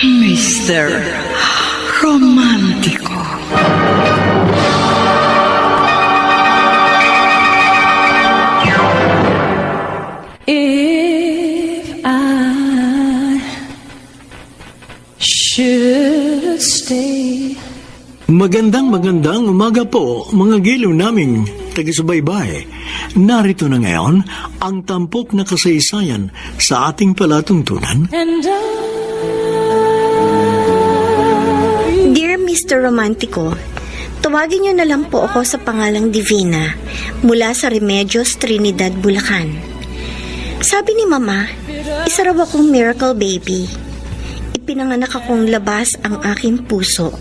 Mr. Romántico. If I should stay. Magandang umaga po, mga giliw naming taga-subaybay. Narito na ngayon ang tampok na kasaysayan sa ating palatuntunan. And Dear Mr. Romantico, tawagin niyo na lang po ako sa pangalang Divina mula sa Remedios, Trinidad, Bulacan. Sabi ni Mama, isa raw akong miracle baby. Ipinanganak akong labas ang aking puso.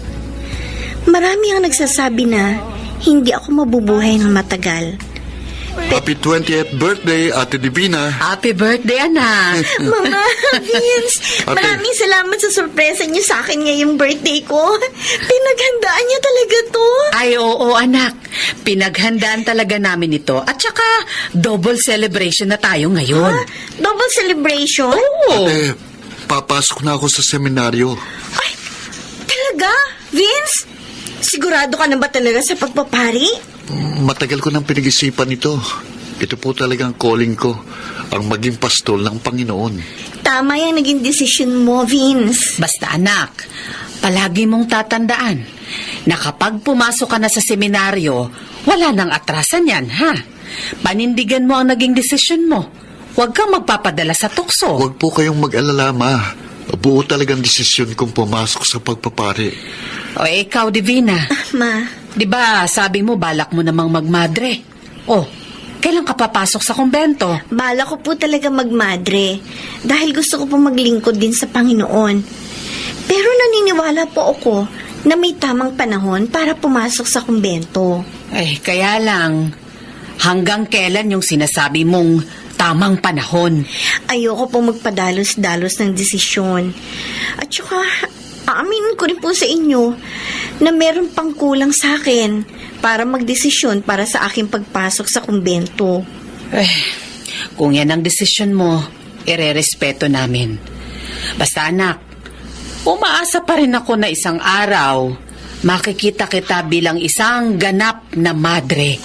Marami ang nagsasabi na hindi ako mabubuhay ng matagal. Happy 20th birthday, Ate Divina. Happy birthday, anak. Mama, Vince, Ate. maraming salamat sa sorpresa niyo sa akin ngayong birthday ko. Pinaghandaan niyo talaga to. Ay, oo, anak. Pinaghandaan talaga namin ito. At saka, double celebration na tayo ngayon. Ha? Double celebration? Oo. Ate, papasok na ako sa seminaryo. Ay, talaga? Vince? Sigurado ka na ba talaga sa pagpapari? Matagal ko nang pinag-isipan ito. Ito po talagang calling ko, ang maging pastol ng Panginoon. Tama yung naging desisyon mo, Vince. Basta, anak, palagi mong tatandaan na kapag pumasok ka na sa seminaryo, wala nang atrasan yan, ha? Panindigan mo ang naging desisyon mo. Huwag kang magpapadala sa tukso. Huwag po kayong mag-alala, Ma. Buo talagang desisyon kong pumasok sa pagpapari. O ikaw, Divina, Ma, di ba sabi mo balak mo namang magmadre? Oh, kailan ka papasok sa kumbento? bala ko po talaga magmadre dahil gusto ko po maglingkod din sa Panginoon. Pero naniniwala po ako na may tamang panahon para pumasok sa kumbento. Ay, kaya lang, hanggang kailan yung sinasabi mong tamang panahon? Ayoko po magpadalos-dalos ng desisyon. At saka, aaminin ko rin po sa inyo na meron pang kulang sa akin para magdesisyon para sa aking pagpasok sa kumbento. Kung yan ang desisyon mo, irerespeto namin. Basta anak, umaasa pa rin ako na isang araw, makikita kita bilang isang ganap na madre.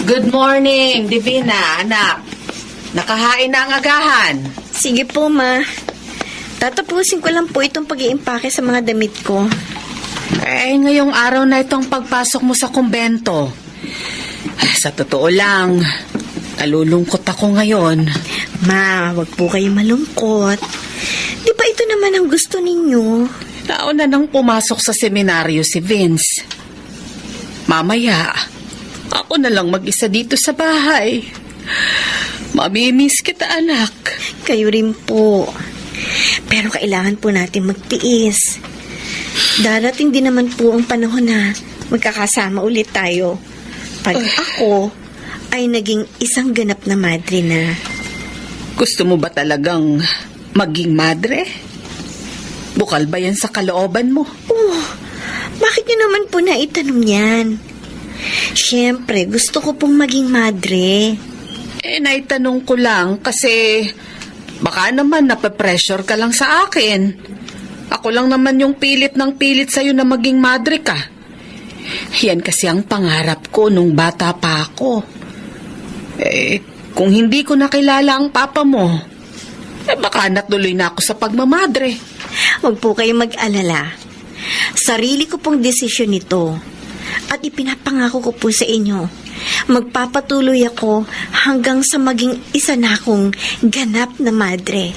Good morning, Divina, anak. Nakahain na ang agahan. Sige po, Ma. Tatapusin ko lang po itong pag-iimpake sa mga damit ko. Ngayong araw na itong pagpasok mo sa kumbento. Sa totoo lang, nalulungkot ako ngayon. Ma, wag po kayo malungkot. Di ba ito naman ang gusto ninyo? Nauna nang pumasok sa seminaryo si Vince. Mamaya, ako na lang mag-isa dito sa bahay. Mamimiss kita, anak. Kayo rin po. Pero kailangan po natin magtiis. Darating din naman po ang panahon na magkakasama ulit tayo. Pag ako ay naging isang ganap na madre na. Gusto mo ba talagang maging madre? Bukal ba yan sa kalooban mo? Oh, bakit niyo naman po naitanong yan? Siyempre, gusto ko pong maging madre. Naitanong ko lang kasi baka naman nape-pressure ka lang sa akin. Ako lang naman yung pilit ng pilit sa'yo na maging madre ka. Yan kasi ang pangarap ko nung bata pa ako. Kung hindi ko nakilala ang papa mo, baka natuloy na ako sa pagmamadre. Huwag po kayong mag-alala. Sarili ko pong desisyon ito. At ipinapangako ko po sa inyo, magpapatuloy ako hanggang sa maging isa na akong ganap na madre.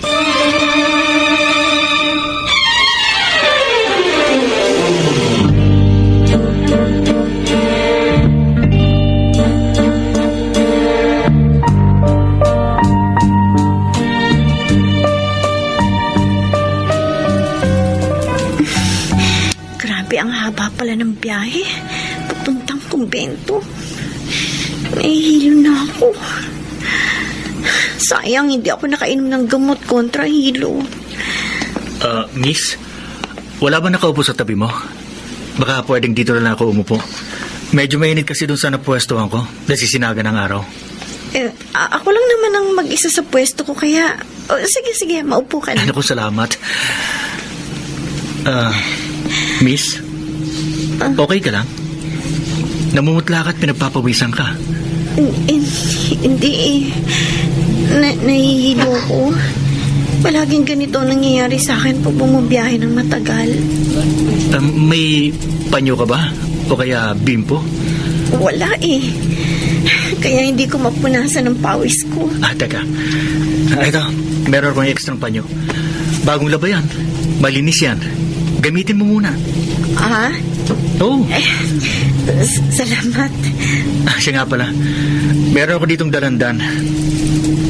Grabe, ang haba pala ng biyahe. Papuntang kumbento. Nahihilo na ako. Sayang, hindi ako nakainom ng gamot kontra hilo. Miss, wala ba nakaupo sa tabi mo? Baka pwedeng dito na lang ako umupo. Medyo mainit kasi doon sa napwestuhan ko. Nasisinaga ng araw. Ako lang naman ang mag-isa sa pwesto ko, kaya... sige, maupo ka na. Ano ko, salamat. Miss, okay ka lang? Namumutla ka at pinagpapawisan ka. Hindi eh. Nahihilo ko. Palaging ganito ang nangyayari sa akin pag bumabiyahe ng matagal. May panyo ka ba? O kaya bimpo? Wala eh. Kaya hindi ko mapunasan ang pawis ko. Teka. Ito, meron akong extra panyo. Bagong laba yan. Malinis yan. Gamitin mo muna. Oo. Salamat. Siya nga pala. Meron ako ditong dalandan.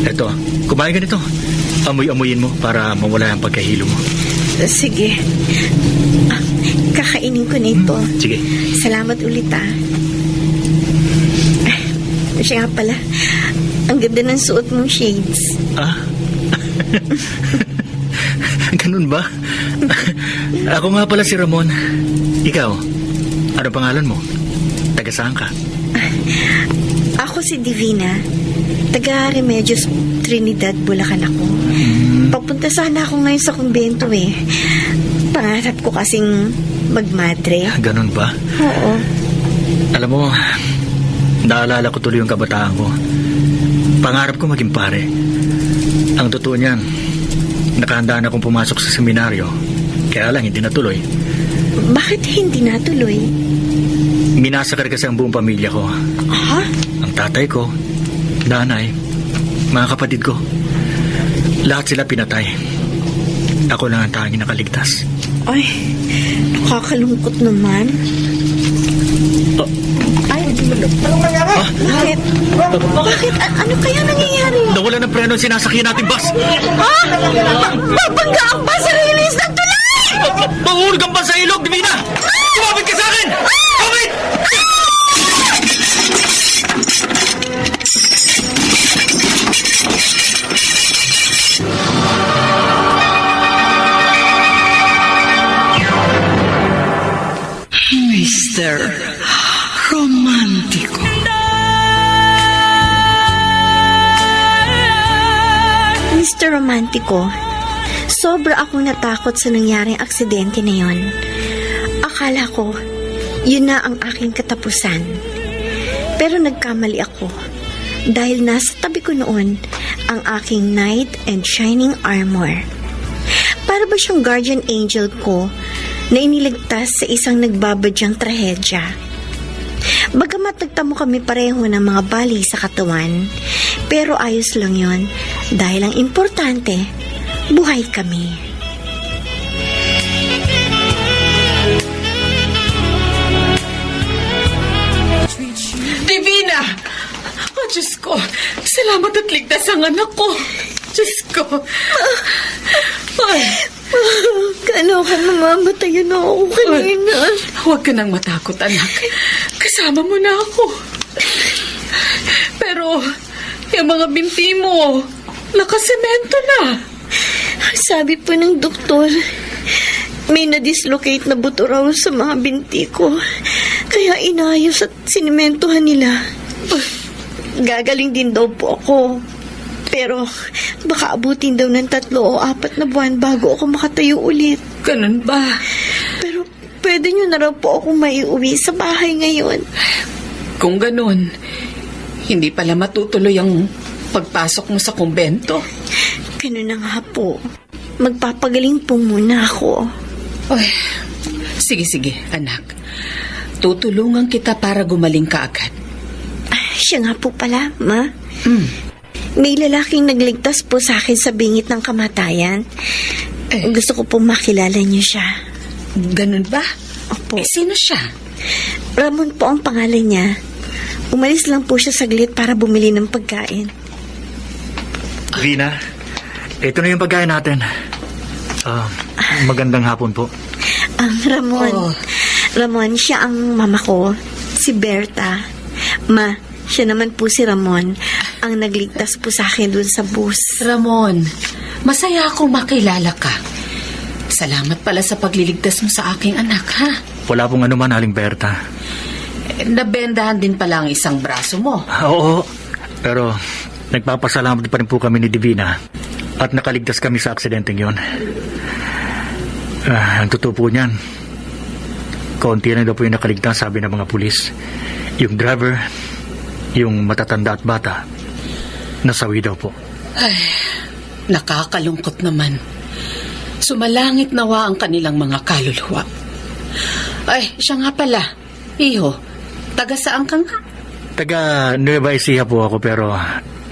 Ito, kumain ka nito. Amoy-amoyin mo para mawala ang pagkahilo mo. Sige. Kakainin ko nito. Sige. Salamat ulit Siya nga pala. Ang ganda ng suot mong shades. Ganun ba? Ako nga pala si Ramon. Ikaw, ano pangalan mo? Taga saan ka? Ako si Divina. Taga Remedios, Trinidad, Bulacan ako. Papunta sana ako ngayon sa kumbento eh. Pangarap ko kasing magmadre. Ganun ba? Oo. Alam mo, naalala ko tuloy yung kabataan ko. Pangarap ko maging pare. Ang totoo niyan, nakahanda na akong pumasok sa seminaryo. Kaya lang, hindi natuloy. Bakit hindi natuloy? Minasakar kasi ang buong pamilya ko. Ang tatay ko, nanay, mga kapatid ko. Lahat sila pinatay. Ako lang ang tanging nakaligtas. Ay, nakakalungkot naman. Bakit? Bakit? Ano kaya nangyayari? Nawala ng preno ang sinasakyan nating bus! Babangga ang bus sa release ng tulay! Mahulog ang bus sa ilog, Divina! Tumapit ka sa akin! Tumapit! Mr. Romántico. Mr. Romantico, sobra akong natakot sa nangyaring aksidente na yon. Akala ko, yun na ang aking katapusan. Pero nagkamali ako dahil nasa tabi ko noon ang aking knight and shining armor. Para ba siyang guardian angel ko na iniligtas sa isang nagbabadyang trahedya. Bagamat nagtamo kami pareho ng mga bali sa katawan, pero ayos lang yon dahil ang importante, buhay kami. Divina! Oh, Diyos ko. Salamat at ligtas ang anak ko. Diyos ko. Ay. Kano ka namamatayan na ako kanina. Huwag ka nang matakot, anak. Kasama mo na ako. Pero, yung mga binti mo, nakasemento na. Sabi po ng doktor, may na-dislocate na buto raw sa mga binti ko. Kaya inayos at sinimentohan nila. Gagaling din daw po ako. Pero baka abutin daw ng 3 o 4 na buwan bago ako makatayo ulit. Ganun ba? Pero pwede nyo na raw po akong maiuwi sa bahay ngayon. Kung ganun, hindi pala matutuloy ang pagpasok mo sa kumbento. Ganun na nga po. Magpapagaling po muna ako. Ay, sige, anak. Tutulungan kita para gumaling ka agad. Siya nga po pala, Ma. May lalaking nagligtas po sa akin sa bingit ng kamatayan. Gusto ko po makilala niyo siya. Ganun ba? Opo. Sino siya? Ramon po ang pangalan niya. Umalis lang po siya saglit para bumili ng pagkain. Divina, ito na yung pagkain natin. Magandang hapon po. Ramon. Ramon, siya ang mama ko. Si Berta. Ma, siya naman po si Ramon. ang nagligtas po sa akin dun sa bus. Ramon, masaya akong makilala ka. Salamat pala sa pagliligtas mo sa aking anak, ha? Wala pong anuman, Aling Berta. Nabendahan din pala ang isang braso mo. Oo, pero nagpapasalamat pa rin po kami ni Divina at nakaligtas kami sa aksidenteng yon. Ang totoo po niyan, konti na daw po yung nakaligtas, sabi ng mga pulis. Yung driver, yung matatanda at bata, nasawi daw po. Ay, nakakalungkot naman. Sumalangit nawa ang kanilang mga kaluluwa. Ay, siya nga pala. Iho, taga saan ka nga? Taga Nueva Ecija po ako, pero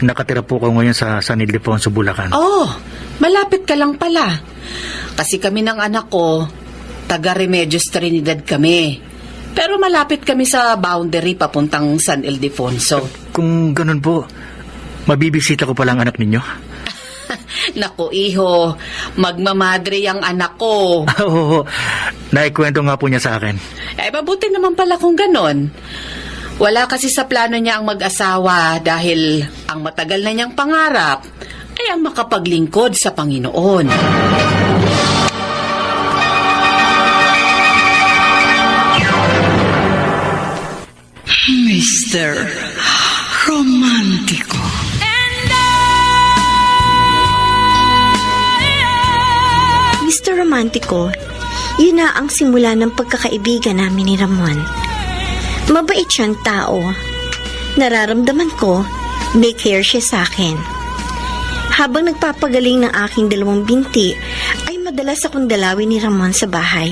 nakatira po ko ngayon sa San Ildefonso, Bulacan. Oh, malapit ka lang pala. Kasi kami ng anak ko, taga Remedios Trinidad kami. Pero malapit kami sa boundary papuntang San Ildefonso. Kung ganun po, mabibisita ko palang anak ninyo. Naku, iho, magmamadre ang anak ko. Oo, naikwento nga po niya sa akin. Eh, mabuti naman pala kung ganon. Wala kasi sa plano niya ang mag-asawa dahil ang matagal na niyang pangarap ay ang makapaglingkod sa Panginoon. Mr. Romantico. Mr. Romantico, yun na ang simula ng pagkakaibigan namin ni Ramon. Mabait siyang tao. Nararamdaman ko, may care siya sa akin. Habang nagpapagaling ng aking 2 binti, ay madalas akong dalawin ni Ramon sa bahay.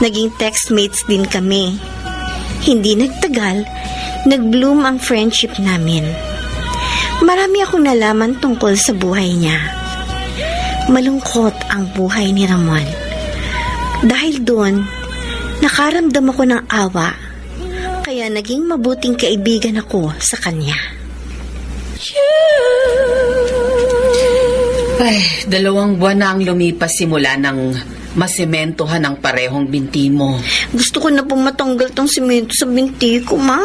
Naging textmates din kami. Hindi nagtagal, nag-bloom ang friendship namin. Marami akong nalaman tungkol sa buhay niya. Malungkot ang buhay ni Ramon. Dahil doon, nakaramdam ako ng awa, kaya naging mabuting kaibigan ako sa kanya. Ay, 2 buwan na ang lumipas simula ng masimentohan ang parehong binti mo. Gusto ko na pong matanggal tong simento sa binti ko, ma.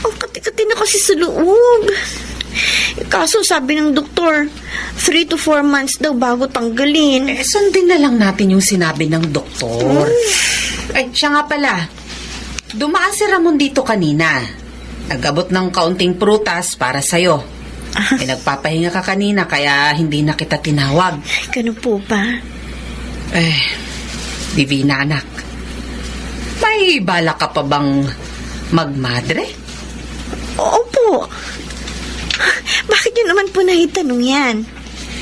Ang kati-kati na kasi sa loob. Kaso sabi ng doktor, 3 to 4 months daw bago tanggalin. Eh, sundin na lang natin yung sinabi ng doktor. Ay, siya nga pala. Dumaan si Ramon dito kanina. Nag-abot ng kaunting prutas para sa'yo. Eh, nagpapahinga ka kanina kaya hindi na kita tinawag. Ganun po ba? Eh, Divina anak. May bala ka pa bang magmadre? Opo. Bakit yun naman po naitanong yan?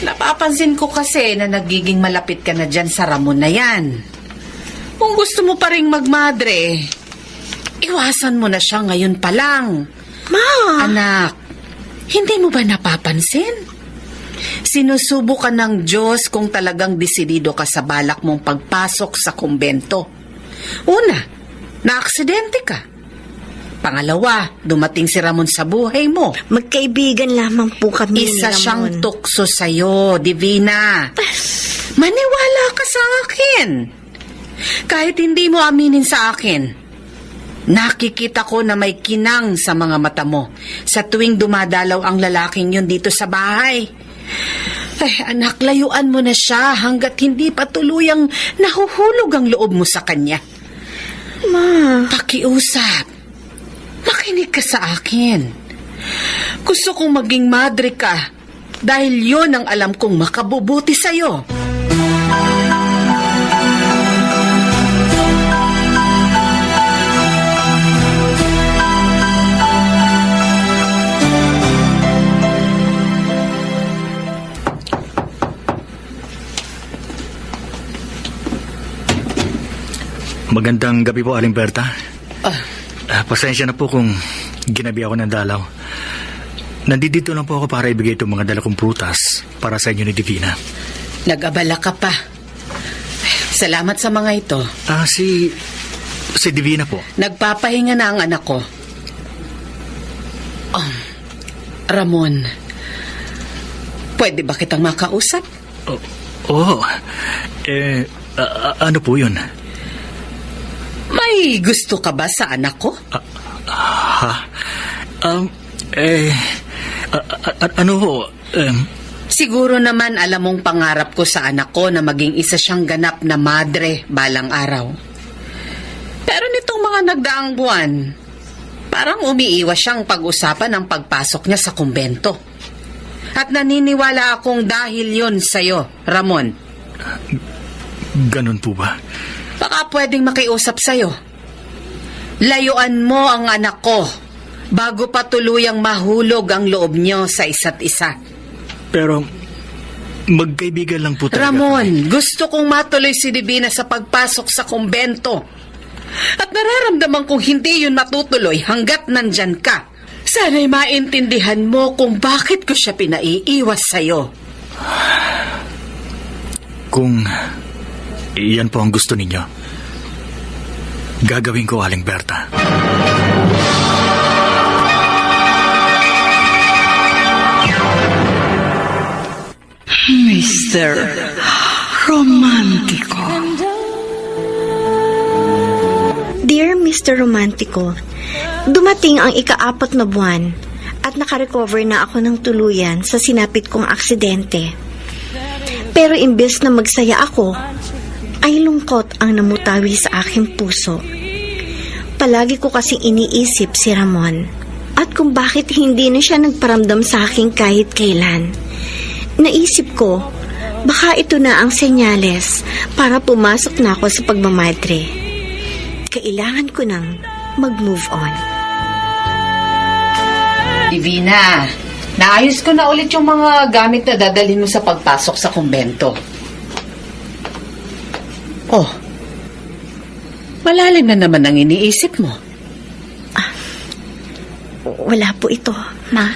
Napapansin ko kasi na nagiging malapit ka na dyan sa Ramon na yan. Kung gusto mo pa rin magmadre, iwasan mo na siya ngayon pa lang. Ma! Anak, hindi mo ba napapansin? Sinusubukan ng Diyos kung talagang desidido ka sa balak mong pagpasok sa kumbento. Una, naaksidente ka. Pangalawa, dumating si Ramon sa buhay mo. Magkaibigan lamang po kami ni Isa Ramon. siyang tukso sa'yo, Divina. Maniwala ka sa akin. Kahit hindi mo aminin sa akin, nakikita ko na may kinang sa mga mata mo sa tuwing dumadalaw ang lalaking yun dito sa bahay. Ay, anak, layuan mo na siya hanggat hindi pa tuluyang nahuhulog ang loob mo sa kanya. Ma, Pakiusap. Makinig ka sa akin. Gusto kong maging madre ka dahil yon ang alam kong makabubuti sa'yo. Magandang gabi po, Aling Berta. Pasensya na po kung ginabi ako ng dalaw. Nandito lang po ako para ibigay itong mga dala kong prutas para sa inyo ni Divina. Nag-abala ka pa. Salamat sa mga ito. Si Divina po. Nagpapahinga na ang anak ko. Ramon, pwede ba kitang makausap? Ano po yun? May gusto ka ba sa anak ko? Ano ho? Siguro naman alam mong pangarap ko sa anak ko na maging isa siyang ganap na madre balang araw. Pero nitong mga nagdaang buwan, parang umiiwas siyang pag-usapan ang pagpasok niya sa kumbento. At naniniwala akong dahil yun sa'yo, Ramon. Ganun po ba? Baka pwedeng makiusap sa'yo. Layuan mo ang anak ko bago pa tuluyang mahulog ang loob niyo sa isa't isa. Pero, magkaibigan lang po talaga. Ramon, gusto kong matuloy si Divina sa pagpasok sa kumbento. At nararamdaman kong hindi yun matutuloy hanggat nandyan ka. Sana'y maintindihan mo kung bakit ko siya pinaiiwas sa'yo. Kung iyan po ang gusto ninyo, gagawin ko, Aling Berta. Mr. Romantico. Dear Mr. Romantico, dumating ang ika-4 na buwan at nakarecover na ako ng tuluyan sa sinapit kong aksidente. Pero imbes na magsaya ako, ay lungkot ang namutawi sa aking puso. Palagi ko kasing iniisip si Ramon at kung bakit hindi na siya nagparamdam sa akin kahit kailan. Naisip ko, baka ito na ang senyales para pumasok na ako sa pagmamadre. Kailangan ko nang mag-move on. Divina, naayos ko na ulit yung mga gamit na dadalhin mo sa pagpasok sa kumbento. Oh, malalim na naman ang iniisip mo. Wala po ito, Ma.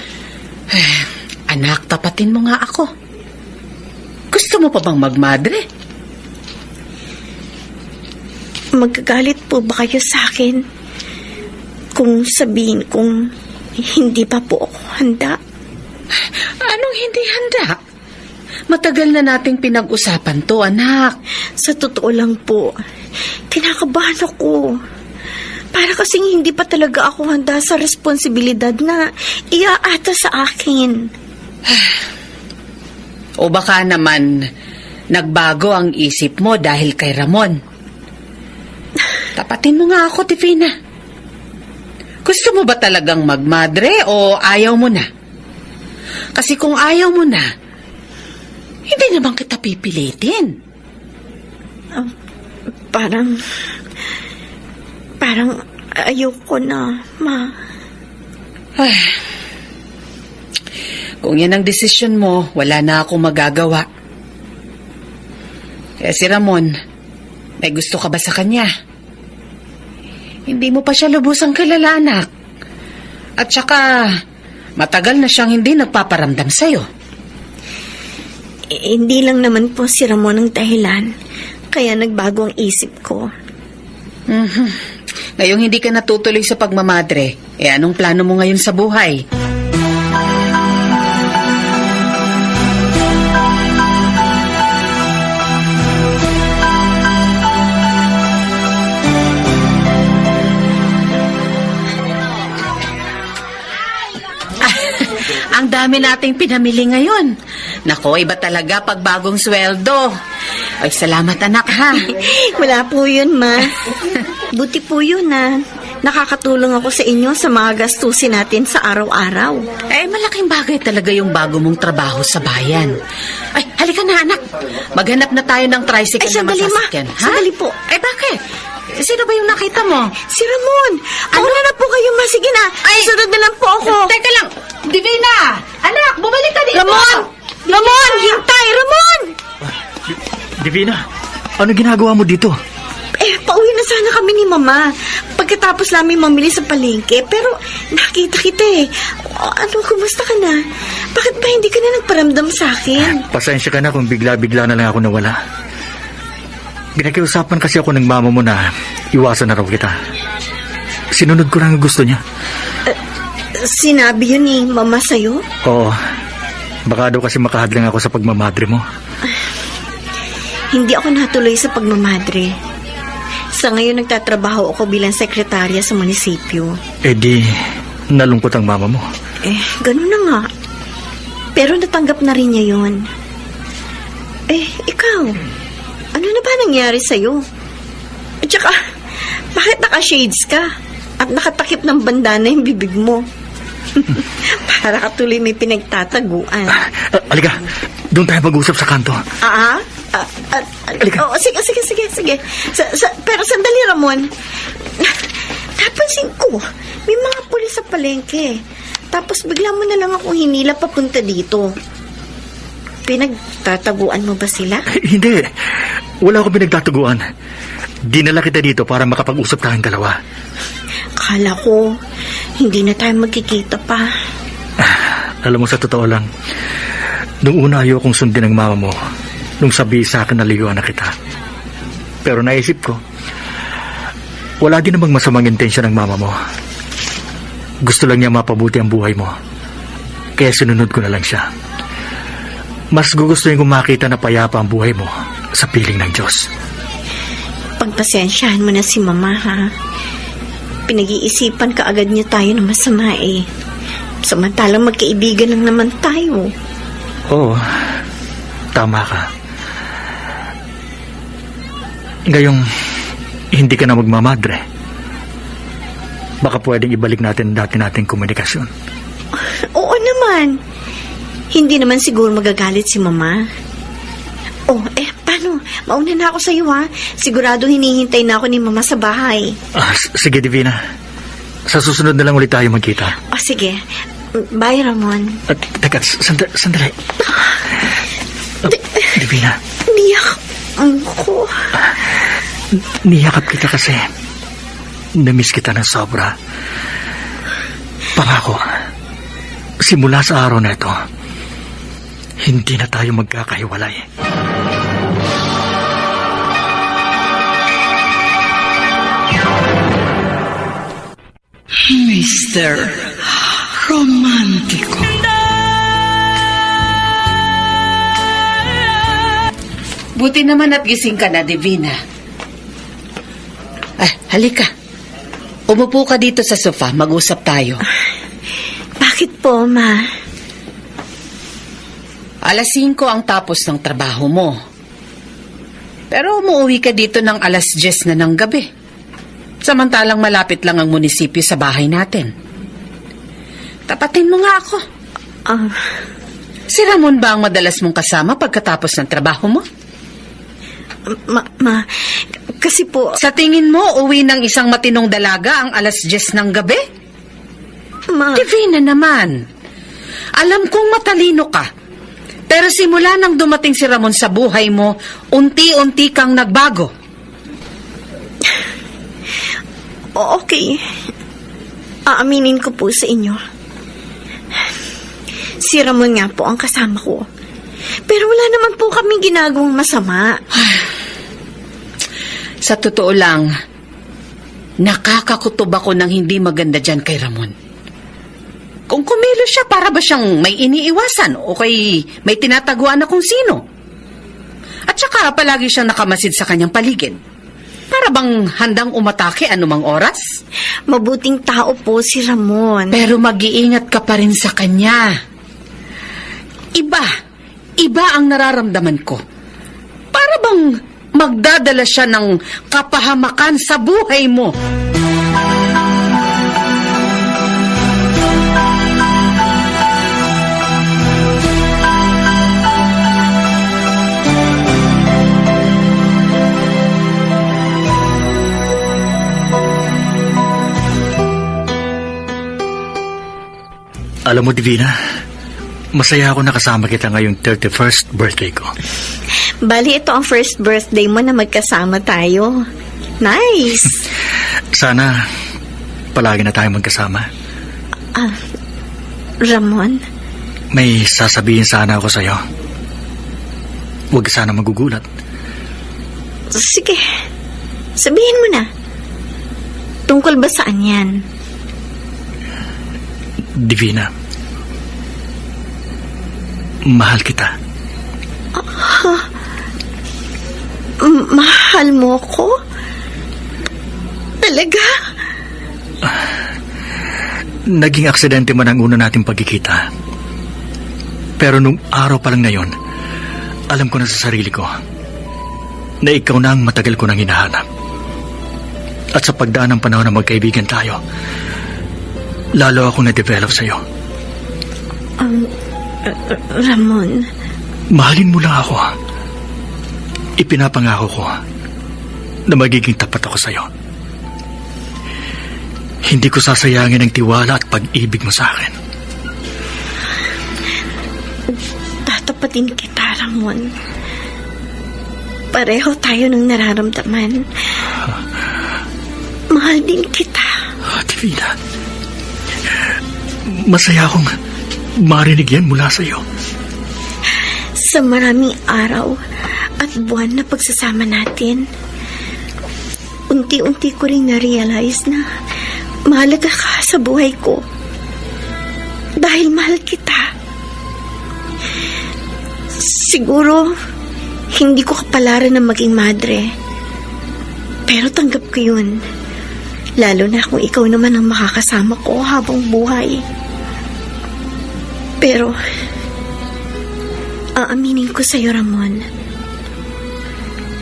Anak, tapatin mo nga ako. Gusto mo pa bang magmadre? Magagalit po ba kayo sa akin kung sabihin kong hindi pa po ako handa? Anong hindi handa? Matagal na nating pinag-usapan to, anak. Sa totoo lang po, kinakabahan ako. Para kasing hindi pa talaga ako handa sa responsibilidad na iaata sa akin. O baka naman nagbago ang isip mo dahil kay Ramon. Tapatin mo nga ako, Divina. Gusto mo ba talagang magmadre o ayaw mo na? Kasi kung ayaw mo na, hindi naman kita pipilitin. Parang ayoko na, Ma. Kung yan ang desisyon mo, wala na akong magagawa. Kaya si Ramon, may gusto ka ba sa kanya? Hindi mo pa siya lubusang kilala, anak. At saka, matagal na siyang hindi nagpaparamdam sa'yo. Hindi lang naman po si Ramon ang dahilan, kaya nagbago ang isip ko. Ngayong hindi ka natutuloy sa pagmamadre, anong plano mo ngayon sa buhay? Ang dami nating pinamili ngayon. Nako, iba talaga pag bagong sweldo. Ay, salamat anak, ha? Wala po yun, Ma. Buti po yun, na nakakatulong ako sa inyo sa mga gastusin natin sa araw-araw. Malaking bagay talaga yung bago mong trabaho sa bayan. Ay, halika na, anak. Maghanap na tayo ng tricycle na sandali, masasakyan. Ma. Sandali po. Bakit? Sino ba yung nakita mo? Si Ramon! Ano na po kayo, Ma? Sige na. Sunod na lang po ako. Teka lang. Divina! Anak, bumalik ka dito! Ramon! Hintay! Ramon! Divina, ano ginagawa mo dito? Pauwi na sana kami ni Mama. Pagkatapos namin mamili sa palengke. Pero nakita kita Ano, kumusta ka na? Bakit ba hindi ka na nagparamdam sa akin? Pasensya ka na kung bigla-bigla na lang ako nawala. Pinakiusapan kasi ako ng mama mo na iwasan na raw kita. Sinunod ko lang ang gusto niya. Sinabi yun ni Mama sa'yo? Oo. Baka daw kasi makahadlang ako sa pagmamadre mo. Hindi ako natuloy sa pagmamadre. Sa ngayon, nagtatrabaho ako bilang sekretarya sa munisipyo. Di, nalungkot ang mama mo. Ganun na nga. Pero natanggap na rin niya yun. Eh, ikaw, ano na ba nangyari sa'yo? At saka, bakit naka-shades ka? At nakatakip ng bandana yung bibig mo? Para ka tuloy may pinagtataguan. Alika, doon tayo mag-usap sa kanto. Oh, sige. Pero sandali, Ramon. Napansin ko, may mga pulis sa palengke. Tapos bigla mo na lang akong hinila papunta dito. Pinagtataguan mo ba sila? Hindi. Wala akong pinagtataguan. Dinala kita dito para makapag-usap tayong dalawa. Kala ko, hindi na tayo magkikita pa. Alam mo, sa totoo lang, nung una ayokong sundin ang mama mo nung sabi sa akin na liyuan na kita. Pero naisip ko, wala din namang masamang intensyon ng mama mo. Gusto lang niya mapabuti ang buhay mo. Kaya sinunod ko na lang siya. Mas gugustuhin kong makita na payapa ang buhay mo sa piling ng Diyos. Pagpasensyahan mo na si Mama, ha? Pinag-iisipan ka agad niya tayo na masama eh. Samantalang magkaibigan lang naman tayo. Oo, tama ka. Ngayong hindi ka na magmamadre, baka pwedeng ibalik natin dati nating komunikasyon. Oo naman. Hindi naman siguro magagalit si Mama. Oh, paano? Mauna na ako sa iyo, ha? Sigurado hinihintay na ako ni Mama sa bahay. Sige, Divina. Sa susunod na lang ulit tayo magkita. Oh, sige. Bye, Ramon. Teka, sandali. Divina. Niyak ko. Niyakap kita kasi namiss kita ng sobra. Pangako, simula sa araw na ito, hindi na tayo magkakahiwalay. Mr. Romántico. Buti naman at gising ka na, Divina. Halika. Umupo ka dito sa sofa, mag-usap tayo. Bakit po, Ma? 5:00 ang tapos ng trabaho mo. Pero umuwi ka dito ng 10:00 na ng gabi. Samantalang malapit lang ang munisipyo sa bahay natin. Tapatin mo nga ako. Si Ramon ba ang madalas mong kasama pagkatapos ng trabaho mo? Ma, kasi po... Sa tingin mo, uwi ng isang matinong dalaga ang 10:00 ng gabi? Ma... Divina naman. Alam kong matalino ka. Pero simula nang dumating si Ramon sa buhay mo, unti-unti kang nagbago. Okay. Aaminin ko po sa inyo. Si Ramon nga po ang kasama ko. Pero wala naman po kami ginagawang masama. Sa totoo lang, nakakakutob ako ng hindi maganda dyan kay Ramon. Kung kumilos siya, para ba siyang may iniiwasan o kay may tinataguan na kung sino? At saka palagi siyang nakamasid sa kanyang paligid. Para bang handang umatake anumang oras? Mabuting tao po si Ramon. Pero mag-iingat ka pa rin sa kanya. Iba ang nararamdaman ko. Para bang magdadala siya ng kapahamakan sa buhay mo. Alam mo, Divina, masaya ako nakasama kita ngayong 31st birthday ko. Bali, ito ang first birthday mo na magkasama tayo. Nice! Sana palagi na tayo magkasama. Ramon? May sasabihin sana ako sa'yo. Huwag ka sana magugulat. Sige, sabihin mo na. Tungkol ba saan yan? Divina, mahal kita. Mahal mo ko? Talaga? Naging aksidente man ang una nating pagkikita. Pero nung araw pa lang na yon, alam ko na sa sarili ko na ikaw na ang matagal ko nang hinahanap. At sa pagdaan ng panahon na magkaibigan tayo, lalo ako na-develop sa'yo. Ramon, Mahalin mo lang ako. Ipinapangako ko na magiging tapat ako sa'yo. Hindi ko sasayangin ang tiwala at pag-ibig mo sa akin. tatapatin kita, Ramon. Pareho tayo ng nararamdaman. Mahal din kita. Divina, masaya akong marinig yan mula sa'yo. Sa maraming araw at buwan na pagsasama natin, unti-unti ko rin na-realize na mahalaga ka sa buhay ko. Dahil mahal kita. Siguro, hindi ko kapalaran na maging madre. Pero tanggap ko yun. Lalo na kung ikaw naman ang makakasama ko habang buhay. Pero, aaminin ko sa'yo, Ramon,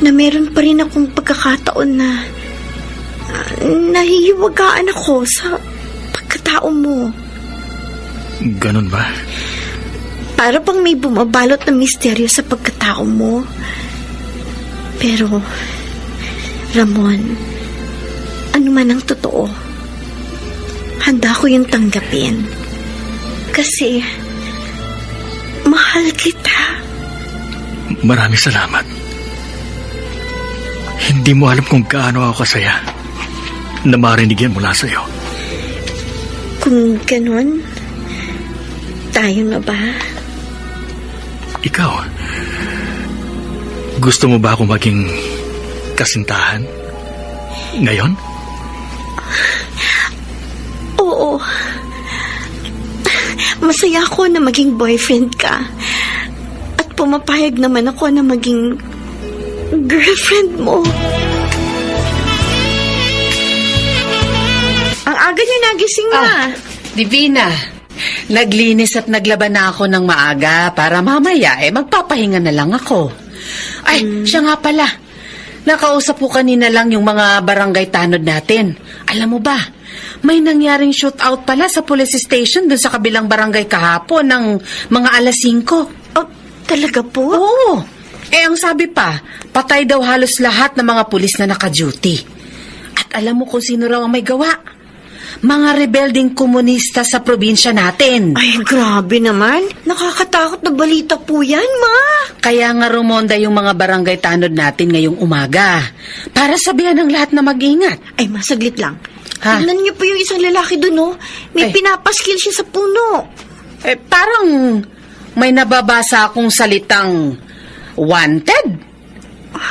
na meron pa rin akong pagkakataon na nahihiwagaan ako sa pagkatao mo. Ganun ba? Para bang may bumabalot na misteryo sa pagkatao mo. Pero, Ramon, ano man ang totoo, handa ko yung tanggapin. Kasi, mahal kita. Maraming salamat. Hindi mo alam kung gaano ako kasaya na marinig yan mula sa'yo. Kung ganon, tayo na ba? Ikaw, gusto mo ba ako maging kasintahan? Ngayon? Oo. Masaya ako na maging boyfriend ka. At pumapayag naman ako na maging girlfriend mo. Ang aga niya nagising na. Divina, naglinis at naglaban na ako ng maaga para mamaya magpapahinga na lang ako. Ay, siya nga pala. Nakausap ko kanina lang yung mga barangay tanod natin. Alam mo ba, may nangyaring shootout pala sa police station dun sa kabilang barangay kahapon ng mga alas 5. Oh, talaga po? Oo. Ang sabi pa, patay daw halos lahat ng mga pulis na naka-duty. At alam mo kung sino raw ang may gawa? Mga rebelding komunista sa probinsya natin. Ay, grabe naman. Nakakatakot na balita po yan, Ma. Kaya nga rumonda yung mga barangay tanod natin ngayong umaga para sabihan ng lahat na mag-ingat. Ay, Ma, saglit lang. Ha? Tignan niyo po yung isang lalaki doon, oh. May Ay. pinapaskil siya sa puno. Parang may nababasa akong salitang wanted.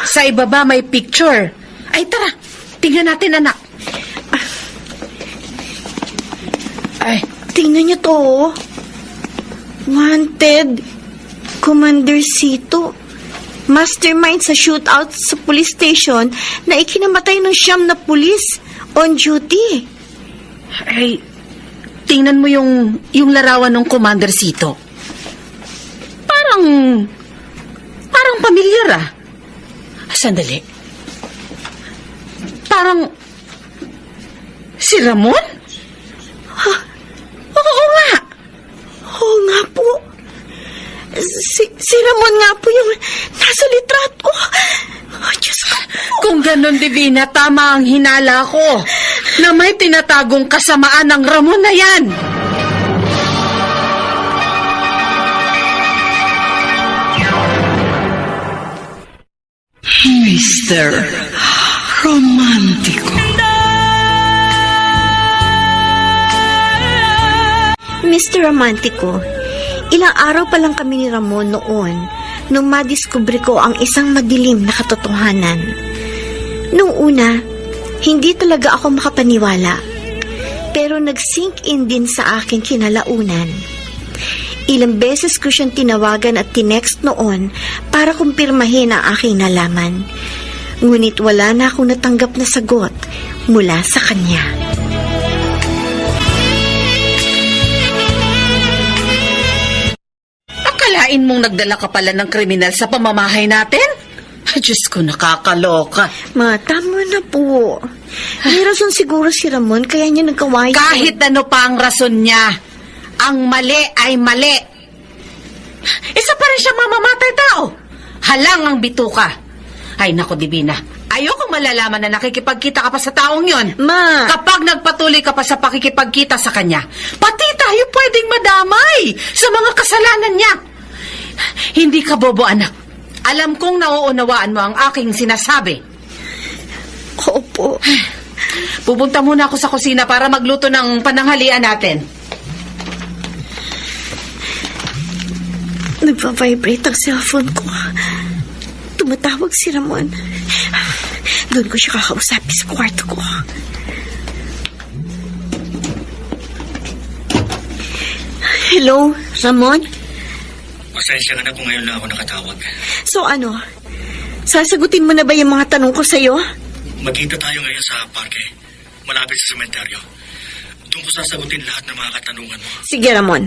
Sa ibaba may picture. Ay, tara. Tingnan natin, anak. Ay, Tingnan niyo to, oh. Wanted. Commander Cito. Mastermind sa shootout sa police station na ikinamatay ng 9 na pulis on duty. ay, tingnan mo yung larawan ng Commander Cito. Parang pamilyar ah. Sandali. Parang si Ramon? Oo nga. Oo nga po. Si Ramon nga po yung nasa litrato. Oh, Diyos ko. Kung ganon, Divina, tama ang hinala ko na may tinatagong kasamaan ng Ramon na yan. Mr. Romántico. Mr. Romantico, ilang araw pa lang kami ni Ramon noon nung madiskubre ko ang isang madilim na katotohanan. Nung una, hindi talaga ako makapaniwala. Pero nag-sink in din sa akin kinalaunan. Ilang beses ko siyang tinawagan at tinext noon para kumpirmahin ang aking nalaman. Ngunit wala na akong natanggap na sagot mula sa kanya. Akalain mong nagdala ka pala ng kriminal sa pamamahay natin? Ay, Diyos ko, nakakaloka. Ma, tama na po. May rason siguro si Ramon kaya niya nagkawayan. Kahit ano pa ang rason niya, ang mali ay mali. Isa pa rin siya mamamatay tao. Halang ang bituka. Ay, nako, Divina. Ayokong malalaman na nakikipagkita ka pa sa taong yon. Ma! Kapag nagpatuloy ka pa sa pakikipagkita sa kanya, pati tayo pwedeng madamay sa mga kasalanan niya. Hindi ka bobo, anak. Alam kong nauunawaan mo ang aking sinasabi. Opo. Pupunta muna ako sa kusina para magluto ng pananghalian natin. Nagpa-vibrate ang cellphone ko. Tumatawag si Ramon. Doon ko siya kakausapin sa kwarto ko. Hello, Ramon? Pasensya ka na kung ngayon lang ako nakatawag. So ano? Sasagutin mo na ba yung mga tanong ko sa'yo? Magkita tayo ngayon sa parke, malapit sa sementeryo. Doon ko sasagutin lahat ng mga katanungan mo. Sige, Ramon.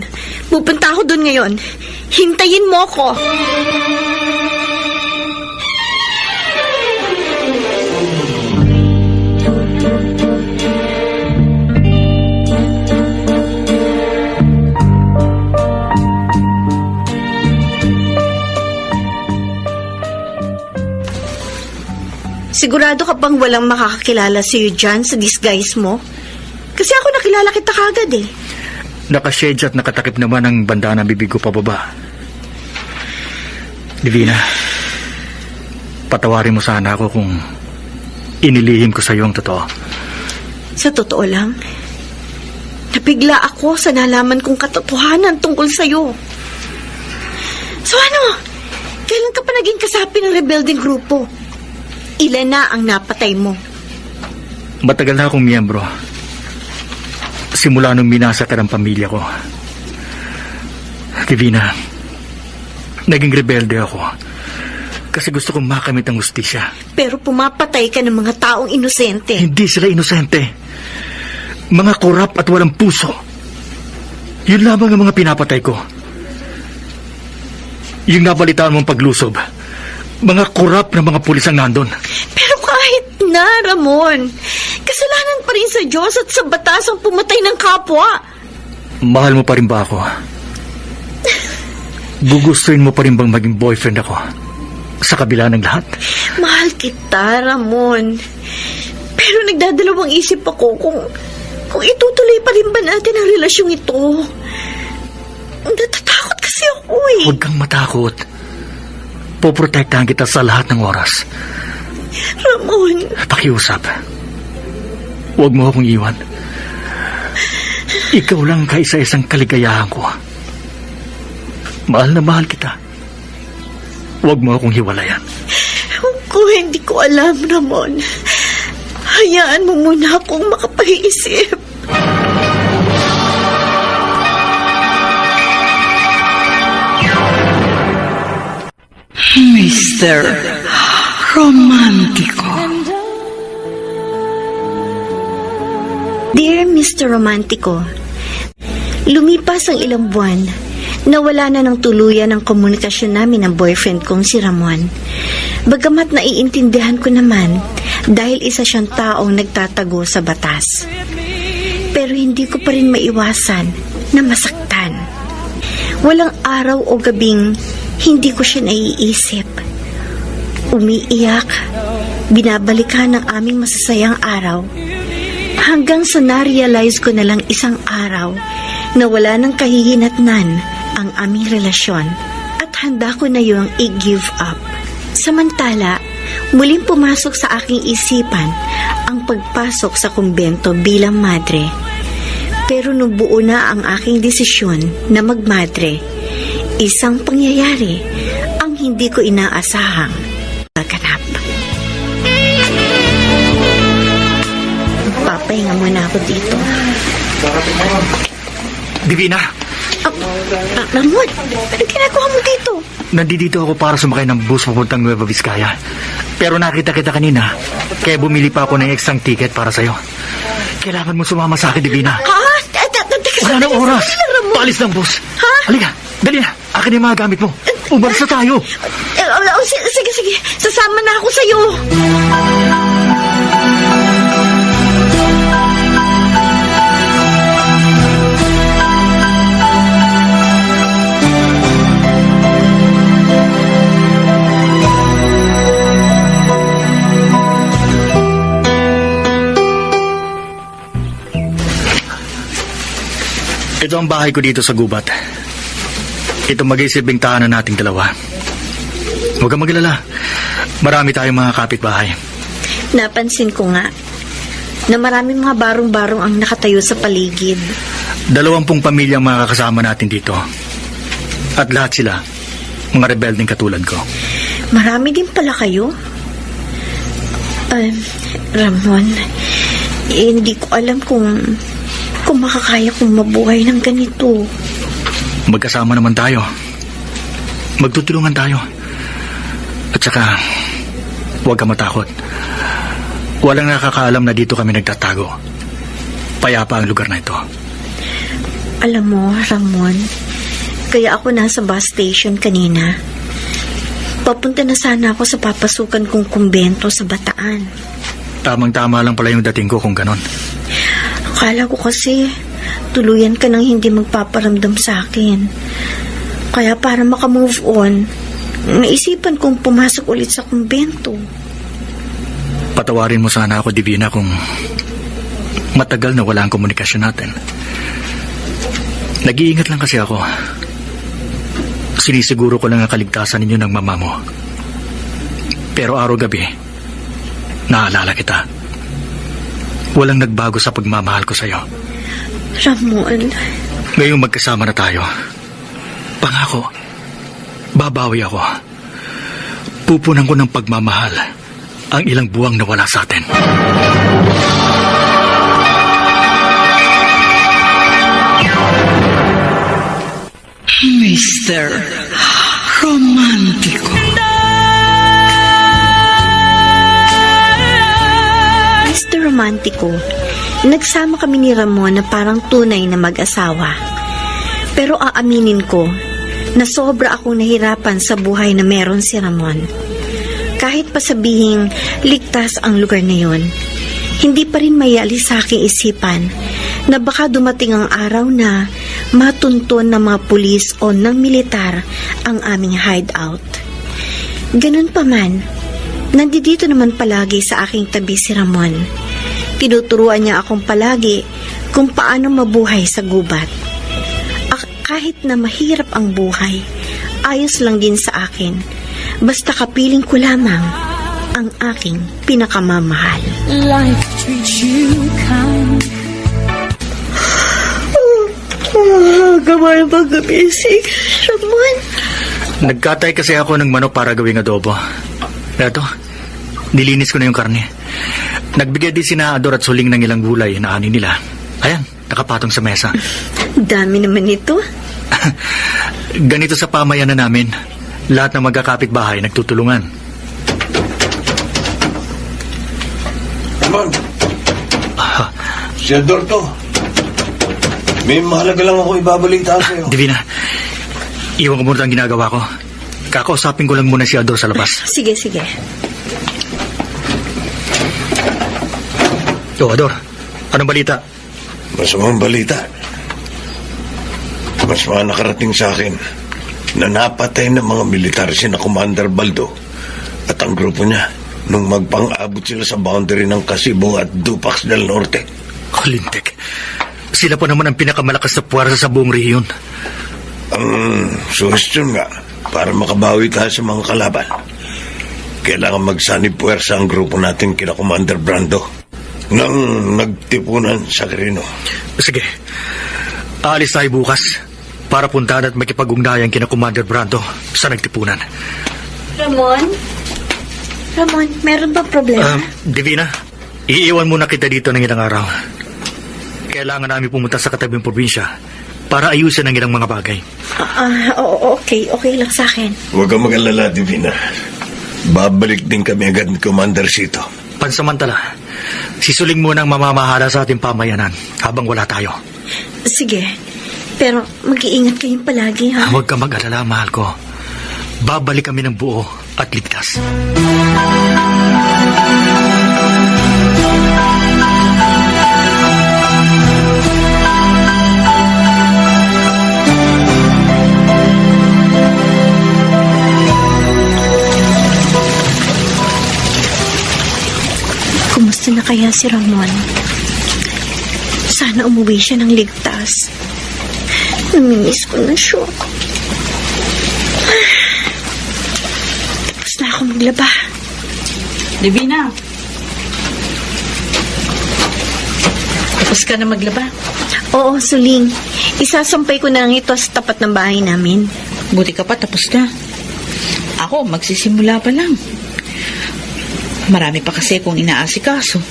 Pupunta ako doon ngayon. Hintayin mo ako. Sigurado ka bang walang makakakilala sa'yo dyan sa disguise mo? Kasi ako nakilala kita kagad eh. Nakashades at nakatakip naman ang banda ng bibig ko pababa. Divina, patawarin mo sana ako kung inilihim ko sa iyo ang totoo. Sa totoo lang, napigla ako sa nalaman kong katotohanan tungkol sa'yo. So ano? Kailan ka pa naging kasapi ng rebelding grupo? Ilan na ang napatay mo? Matagal na akong miyembro. Simula nung minasakar ang pamilya ko. Divina, naging rebelde ako kasi gusto kong makamit ang hustisya. Pero pumapatay ka ng mga taong inosente. Hindi sila inosente. Mga korap at walang puso. Yun lamang ang mga pinapatay ko. Yung nabalitaan mong paglusob, mga korap na mga pulis ang nandun. Pero kahit na, Ramon, kasalanan pa rin sa Diyos at sa batas ang pumatay ng kapwa. Mahal mo pa rin ba ako? Gugustuhin mo pa rin bang maging boyfriend ako? Sa kabila ng lahat? Mahal kita, Ramon. Pero nagdadalawang isip ako kung itutuloy pa rin ba natin ang relasyong ito. Natatakot kasi ako eh. Huwag kang matakot. Poprotektahan kita sa lahat ng oras. Ramon. Pakiusap. Huwag mo akong iwan. Ikaw lang kaisa-isang kaligayahan ko. Mahal na mahal kita. Huwag mo akong hiwalayan. Kung hindi ko alam, Ramon, hayaan mo muna akong makapag-iisip. Mr. Romantico. Dear Mr. Romantico, lumipas ang ilang buwan, nawala na ng tuluyan ang komunikasyon namin ng boyfriend kong si Ramon. Bagamat naiintindihan ko naman dahil isa siyang taong nagtatago sa batas. Pero hindi ko pa rin maiwasan na masaktan. Walang araw o gabing hindi ko siya naiisip. Umiiyak, binabalikan ng aming masasayang araw. Hanggang sa na-realize ko na lang isang araw na wala nang kahihinatnan ang aming relasyon at handa ko na yung i-give up. Samantala, muling pumasok sa aking isipan ang pagpasok sa kumbento bilang madre. Pero nung buo na ang aking desisyon na magmadre, isang pangyayari ang hindi ko inaasahang naganap. Papahinga muna ako dito. Divina, Ramon, ano ginagawa mo dito? nandito ako para sumakay ng bus papuntang Nueva Vizcaya. Pero nakita kita kanina, kaya bumili pa ako ng extra ticket para sa'yo. Kailangan mo sumama sa akin, Divina. Ha? Wala nang oras. Paalis ng bus. Ha? Halika, dali na. Akin yung mga gamit mo. Umalis na tayo. Sige. Sasama na ako sa'yo. Ito ang bahay ko dito sa gubat. Ito mag-iisiping tahanan nating dalawa. Huwag kang maglala. Marami tayong mga kapitbahay. Napansin ko nga na maraming mga barong-barong ang nakatayo sa paligid. 20 pamilya ang mga kasama natin dito. At lahat sila, mga rebelding katulad ko. Marami din pala kayo. Ramon, hindi ko alam kung makakaya kong mabuhay ng ganito. Magkasama naman tayo. Magtutulungan tayo. At saka, huwag ka matakot. Walang nakakaalam na dito kami nagtatago. Payapa ang lugar na ito. Alam mo, Ramon, kaya ako nasa bus station kanina. Papunta na sana ako sa papasukan kong kumbento sa Bataan. Tamang-tama lang pala yung dating ko kung ganon. Akala ko kasi tuluyan ka nang hindi magpaparamdam sa akin. Kaya para makamove on, naisipan kong pumasok ulit sa kumbento. Patawarin mo sana ako, Divina, kung matagal na wala ang komunikasyon natin. Nag-iingat lang kasi ako. Sinisiguro ko lang ang kaligtasan ninyo ng mama mo. Pero araw-gabi, naalala kita. Walang nagbago sa pagmamahal ko sa'yo. Ramon, Ngayong magkasama na tayo, pangako, babawi ako. Pupunan ko ng pagmamahal ang ilang buwang nawala sa atin. Mr. Romántico. Mr. Romántico, nagsama kami ni Ramon na parang tunay na mag-asawa. Pero aaminin ko na sobra akong nahirapan sa buhay na meron si Ramon. Kahit pa sabihing ligtas ang lugar na yon, hindi pa rin mayalis sa aking isipan na baka dumating ang araw na matunton ng mga pulis o ng militar ang aming hideout. Ganun pa man, nandito naman palagi sa aking tabi si Ramon. Tinuturuan niya akong palagi kung paano mabuhay sa gubat. Kahit na mahirap ang buhay, ayos lang din sa akin. Basta kapiling ko lamang ang aking pinakamamahal. Life treats you kind. Gamay pag-abisig, Ramon. Nagkatay kasi ako ng manok para gawing adobo. Eto, nilinis ko na yung karne. Nagbigay din si Ador at Suling ng ilang gulay na ani nila. Ayan, nakapatong sa mesa. Dami naman ito. Ganito sa pamayanan namin. Lahat ng magkakapit-bahay nagtutulungan. Ramon, si Ador to. May mahalaga lang ako ibabalita sa'yo. Divina, iwan ko muna ang ginagawa ko. Kakausapin ko lang muna si Ador sa labas. Sige. Ador, anong balita? Masamang balita. Mas mga nakarating sa akin na napatay ng mga militar si na Commander Baldo at ang grupo niya nung magpang-abot sila sa boundary ng Casibo at Dupax del Norte. Lintik. Sila po naman ang pinakamalakas na puwersa sa buong rehiyon. Ang suhestyon nga, para makabawi tayo sa mga kalaban, kailangan magsanib puwersa ang grupo natin kina Commander Brando nang nagtipunan sa Quirino. Sige, aalis tayo bukas para puntahan at makipag-ugnayan kina Commander Brando sa nagtipunan. Ramon, meron ba problema? Divina, iiwan muna kita dito ng ilang araw. Kailangan namin pumunta sa katabing probinsya para ayusin ang ilang mga bagay. Okay lang sa akin. Huwag kang mag-alala, Divina. Babalik din kami agad ni Commander Sito. Pansamantala, si Suling muna ang mamamahala sa ating pamayanan habang wala tayo. Sige, Pero mag-iingat kayong palagi, ha? Huwag ka mag-alala, mahal ko. Babalik kami ng buo at ligtas. Kumusta na kaya si Ramon? Sana umuwi siya ng ligtas. Namimiss ko na siya. Tapos na ako maglaba. Divina! Tapos ka na maglaba? Oo, Suling. Isasampay ko na lang ito sa tapat ng bahay namin. Buti ka pa, tapos na. Ako, magsisimula pa lang. Marami pa kasi kung inaasikaso.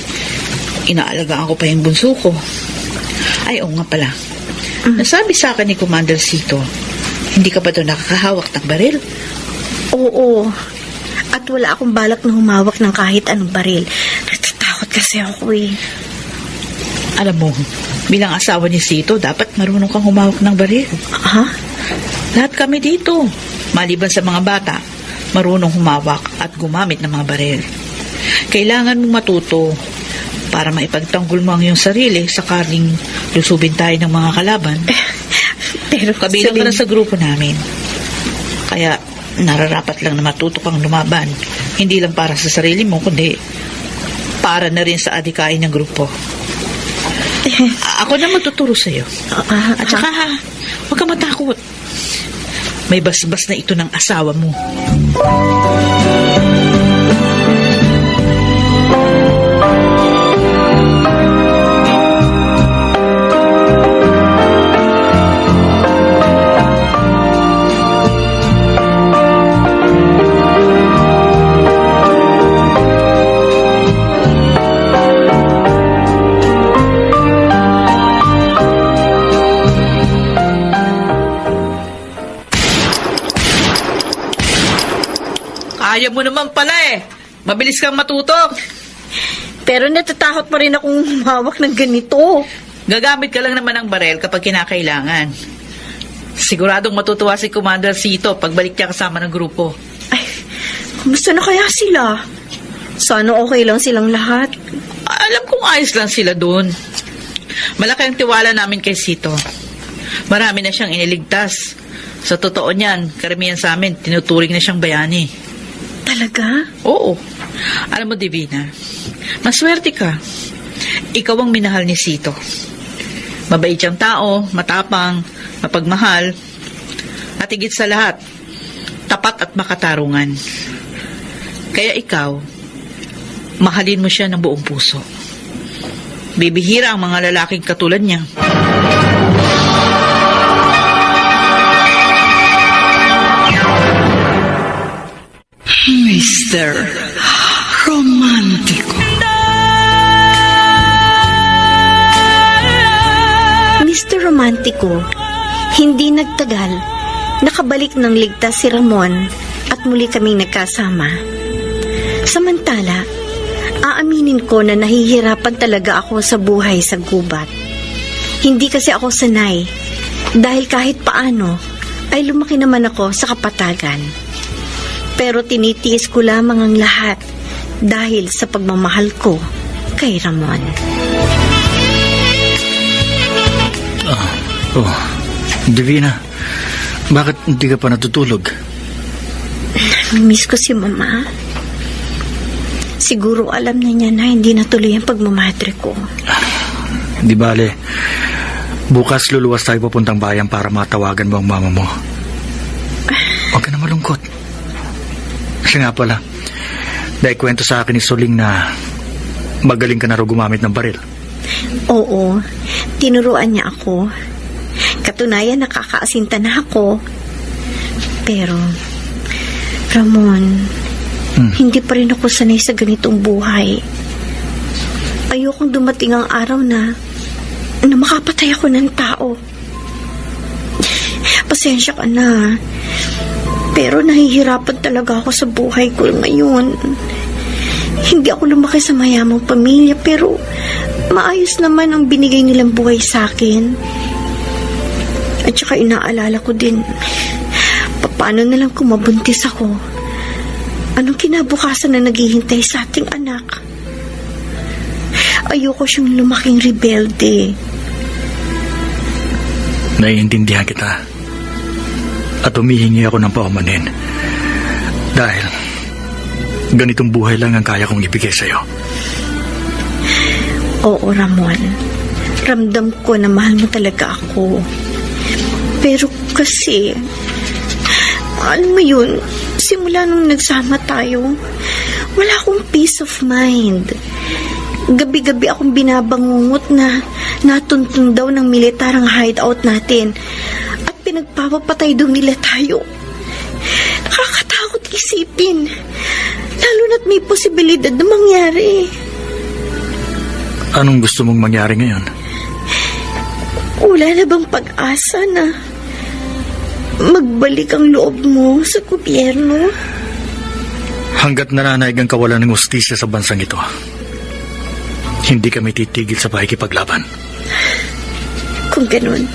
Inaalagaan ko pa yung bunso ko. Ay, oo nga pala. Nasabi sa akin ni Commander Cito, hindi ka ba daw nakakahawak ng baril? Oo. At wala akong balak na humawak ng kahit anong baril. Natatakot kasi ako eh. Alam mo, bilang asawa ni Cito, dapat marunong kang humawak ng baril. Ha? Lahat kami dito, maliban sa mga bata, marunong humawak at gumamit ng mga baril. Kailangan mong matuto para maipagtanggol mo ang iyong sarili sakaling lusubin tayo ng mga kalaban. Pero Kabilang ka na sa grupo namin. Kaya nararapat lang na matuto kang lumaban. Hindi lang para sa sarili mo, kundi para na rin sa adikain ng grupo. Ako na magtuturo sa'yo. At saka, huwag ka matakot. May basbas na ito ng asawa mo. Kaya mo naman pala eh. Mabilis kang matuto. Pero natatakot pa rin akong humawak ng ganito. Gagamit ka lang naman ng barel kapag kinakailangan. Siguradong matutuwa si Commander Cito pagbalik niya kasama ng grupo. Ay, kumusta na kaya sila? Sana okay lang silang lahat. Alam kong ayos lang sila doon. Malaki ang tiwala namin kay Cito. Marami na siyang iniligtas. Sa totoo niyan, karamihan sa amin, tinuturing na siyang bayani. Talaga? Oo. Alam mo, Divina, maswerte ka. Ikaw ang minahal ni Cito. Mabait siyang tao, matapang, mapagmahal, at higit sa lahat, tapat at makatarungan. Kaya ikaw, mahalin mo siya ng buong puso. Bibihira ang mga lalaking katulad niya. Mr. Romantico. Mr. Romantico, hindi nagtagal, nakabalik ng ligtas si Ramon at muli kaming nagkasama. Samantala, aaminin ko na nahihirapan talaga ako sa buhay sa gubat. Hindi kasi ako sanay, dahil kahit paano ay lumaki naman ako sa kapatagan. Pero tinitiis ko lamang ang lahat dahil sa pagmamahal ko kay Ramon. Divina, bakit hindi ka pa natutulog? Miss ko si Mama. Siguro alam na niya na hindi natuloy ang pagmamadre ko. Di bale, bukas luluwas tayo papuntang bayan para matawagan mo ang mama mo. Huwag ka na malungkot. Kasi nga pala, dahil kwento sa akin ni Suling na magaling ka na raw gumamit ng baril. Oo, tinuruan niya ako. Katunayan nakakaasinta na ako. Pero, Ramon, hindi pa rin ako sanay sa ganitong buhay. Ayokong dumating ang araw na makapatay ako ng tao. Pasensya ka na. Pero nahihirapan talaga ako sa buhay ko ngayon. Hindi ako lumaki sa mayamang pamilya, pero maayos naman ang binigay nilang buhay sa akin. At saka inaalala ko din, paano na lang kung mabuntis ako? Anong kinabukasan na naghihintay sa ating anak? Ayoko siyang lumaking rebelde. Naiintindihan kita. At humihingi ako ng paumanin. Dahil ganitong buhay lang ang kaya kong ibigay sa'yo. Oo, Ramon. Ramdam ko na mahal mo talaga ako. Pero kasi, alam mo yun, simula nung nagsama tayo, wala akong peace of mind. Gabi-gabi akong binabangungot na natuntun daw ng militar ang hideout natin at pinagpapatay daw nila tayo. Nakakatakot isipin, lalo na't may posibilidad na mangyari. Anong gusto mong mangyari ngayon? Wala na bang pag-asa na magbalik ang loob mo sa gobyerno? Hanggat nananaig ang kawalan ng hustisya sa bansang ito, hindi kami titigil sa pakikipaglaban. Kung ganun,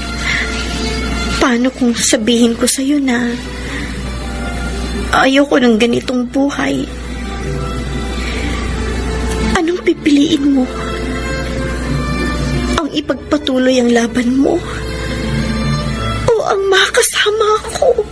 paano kung sabihin ko sa'yo na ayoko ng ganitong buhay? Anong pipiliin mo? Ang ipagpatuloy ang laban mo? O ang makasama ako?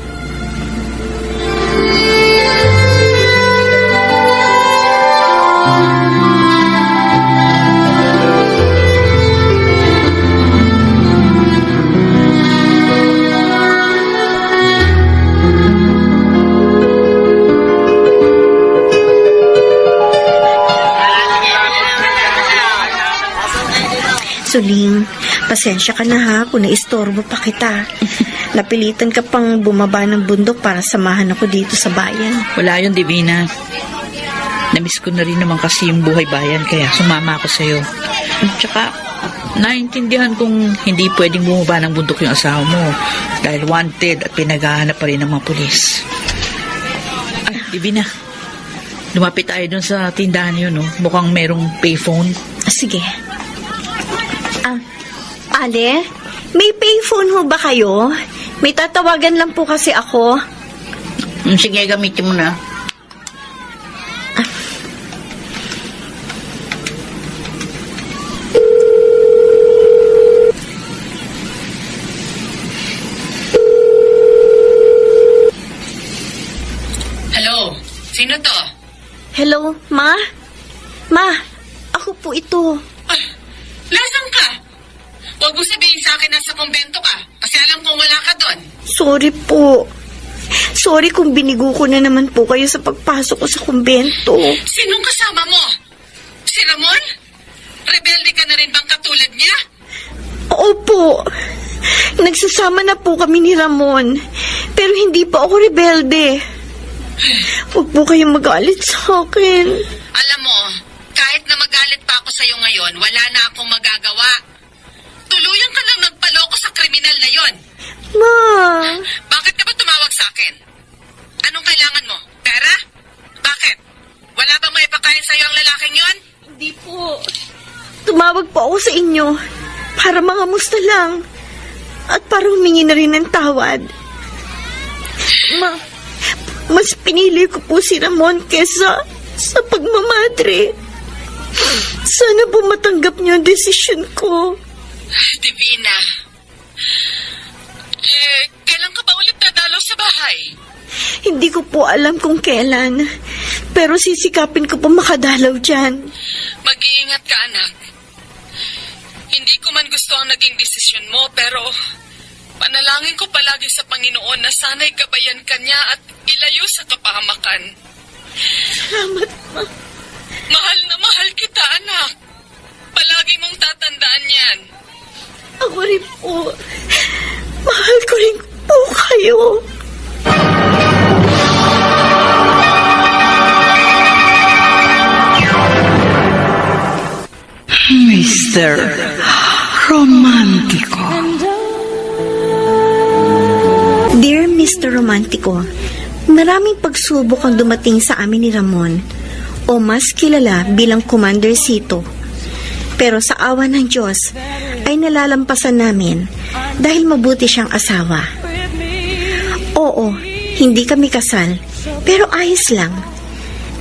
Suling, pasensya ka na ha kung naistorbo pa kita. Napilitan ka pang bumaba ng bundok para samahan ako dito sa bayan. Wala yun, Divina. Namiss ko na rin naman kasi yung buhay bayan, kaya sumama ako sa'yo. Tsaka, naintindihan kong hindi pwedeng bumaba ng bundok yung asawa mo dahil wanted at pinaghahanap pa rin ng mga pulis. Ay, Divina, lumapit tayo dun sa tindahan yun, no? Mukhang merong payphone. Sige. Ale, may payphone ho ba kayo? May tatawagan lang po kasi ako. Sige, gamitin mo na. Hello? Sino to? Hello, Ma? Ma, ako po ito. Lasang ka? Huwag mo sabihin sa akin nasa kumbento ka kasi alam kong wala ka doon. Sorry po. Sorry kung binigo ko na naman po kayo sa pagpasok ko sa kumbento. Sinong kasama mo? Si Ramon? Rebelde ka na rin bang katulad niya? Opo. Nagsasama na po kami ni Ramon. Pero hindi pa ako rebelde. Huwag po kayong magalit sa akin. Alam mo, kahit na magalit pa ako sa'yo ngayon, wala na akong magagawa. Tuluyan ka lang nagpaloko sa kriminal na yon. Ma. Bakit ka ba tumawag sa akin? Anong kailangan mo? Pera? Bakit? Wala bang may pakain sa'yo ang lalaking yon? Hindi po. Tumawag po ako sa inyo para mangamusta lang at para humingi na rin ng tawad. Ma, mas pinili ko po si Ramon kesa sa pagmamadre. Sana po matanggap niyo ang desisyon ko. Divina, kailan ka ba ulit dadalaw sa bahay? Hindi ko po alam kung kailan, pero sisikapin ko po makadalaw dyan. Mag-iingat ka, anak. Hindi ko man gusto ang naging desisyon mo, pero panalangin ko palagi sa Panginoon na sana'y gabayan ka niya at ilayo sa kapahamakan. Salamat, Ma. Mahal na mahal kita, anak. Palagi mong tatandaan yan. Ako rin po. Mahal ko rin po kayo. Mr. Romantico. Dear Mr. Romantico, maraming pagsubok ang dumating sa amin ni Ramon, o mas kilala bilang Commander Cito. Pero sa awa ng Diyos ay nalalampasan namin dahil mabuti siyang asawa. Oo, hindi kami kasal, pero ayos lang.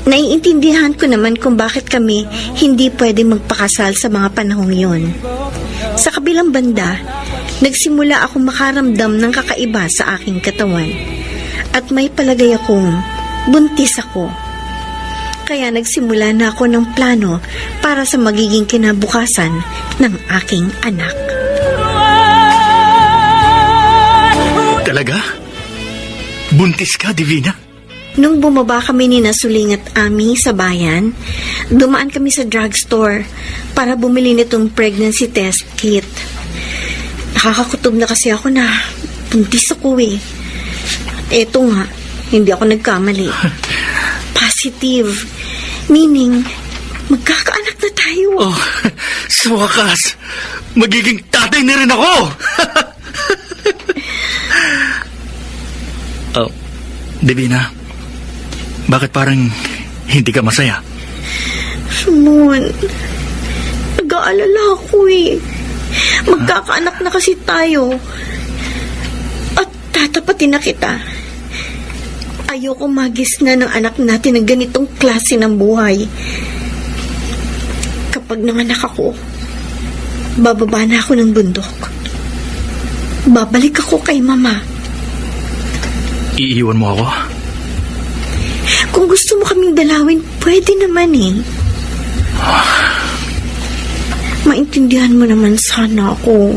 Naiintindihan ko naman kung bakit kami hindi pwede magpakasal sa mga panahong yun. Sa kabilang banda, nagsimula akong makaramdam ng kakaiba sa aking katawan. At may palagay akong buntis ako. Kaya nagsimula na ako ng plano para sa magiging kinabukasan ng aking anak. Talaga? Buntis ka, Divina? Nung bumaba kami ni Nasuling at Ami sa bayan, dumaan kami sa drugstore para bumili nitong pregnancy test kit. Nakakakutob na kasi ako na buntis ako eh. Eto nga, hindi ako nagkamali. Positive. Meaning, magkakaanak na tayo. Oh, sa wakas, magiging tatay na rin ako! Oh, Divina, bakit parang hindi ka masaya? Ramon, nag-aalala ako eh. Magkakaanak na kasi tayo. At tatapatin na kita. Ayoko magisna ng anak natin ng ganitong klase ng buhay. Kapag nanganak ako, bababa na ako ng bundok. Babalik ako kay Mama. Iiwan mo ako? Kung gusto mo kaming dalawin, pwede naman eh. Maintindihan mo naman sana ako.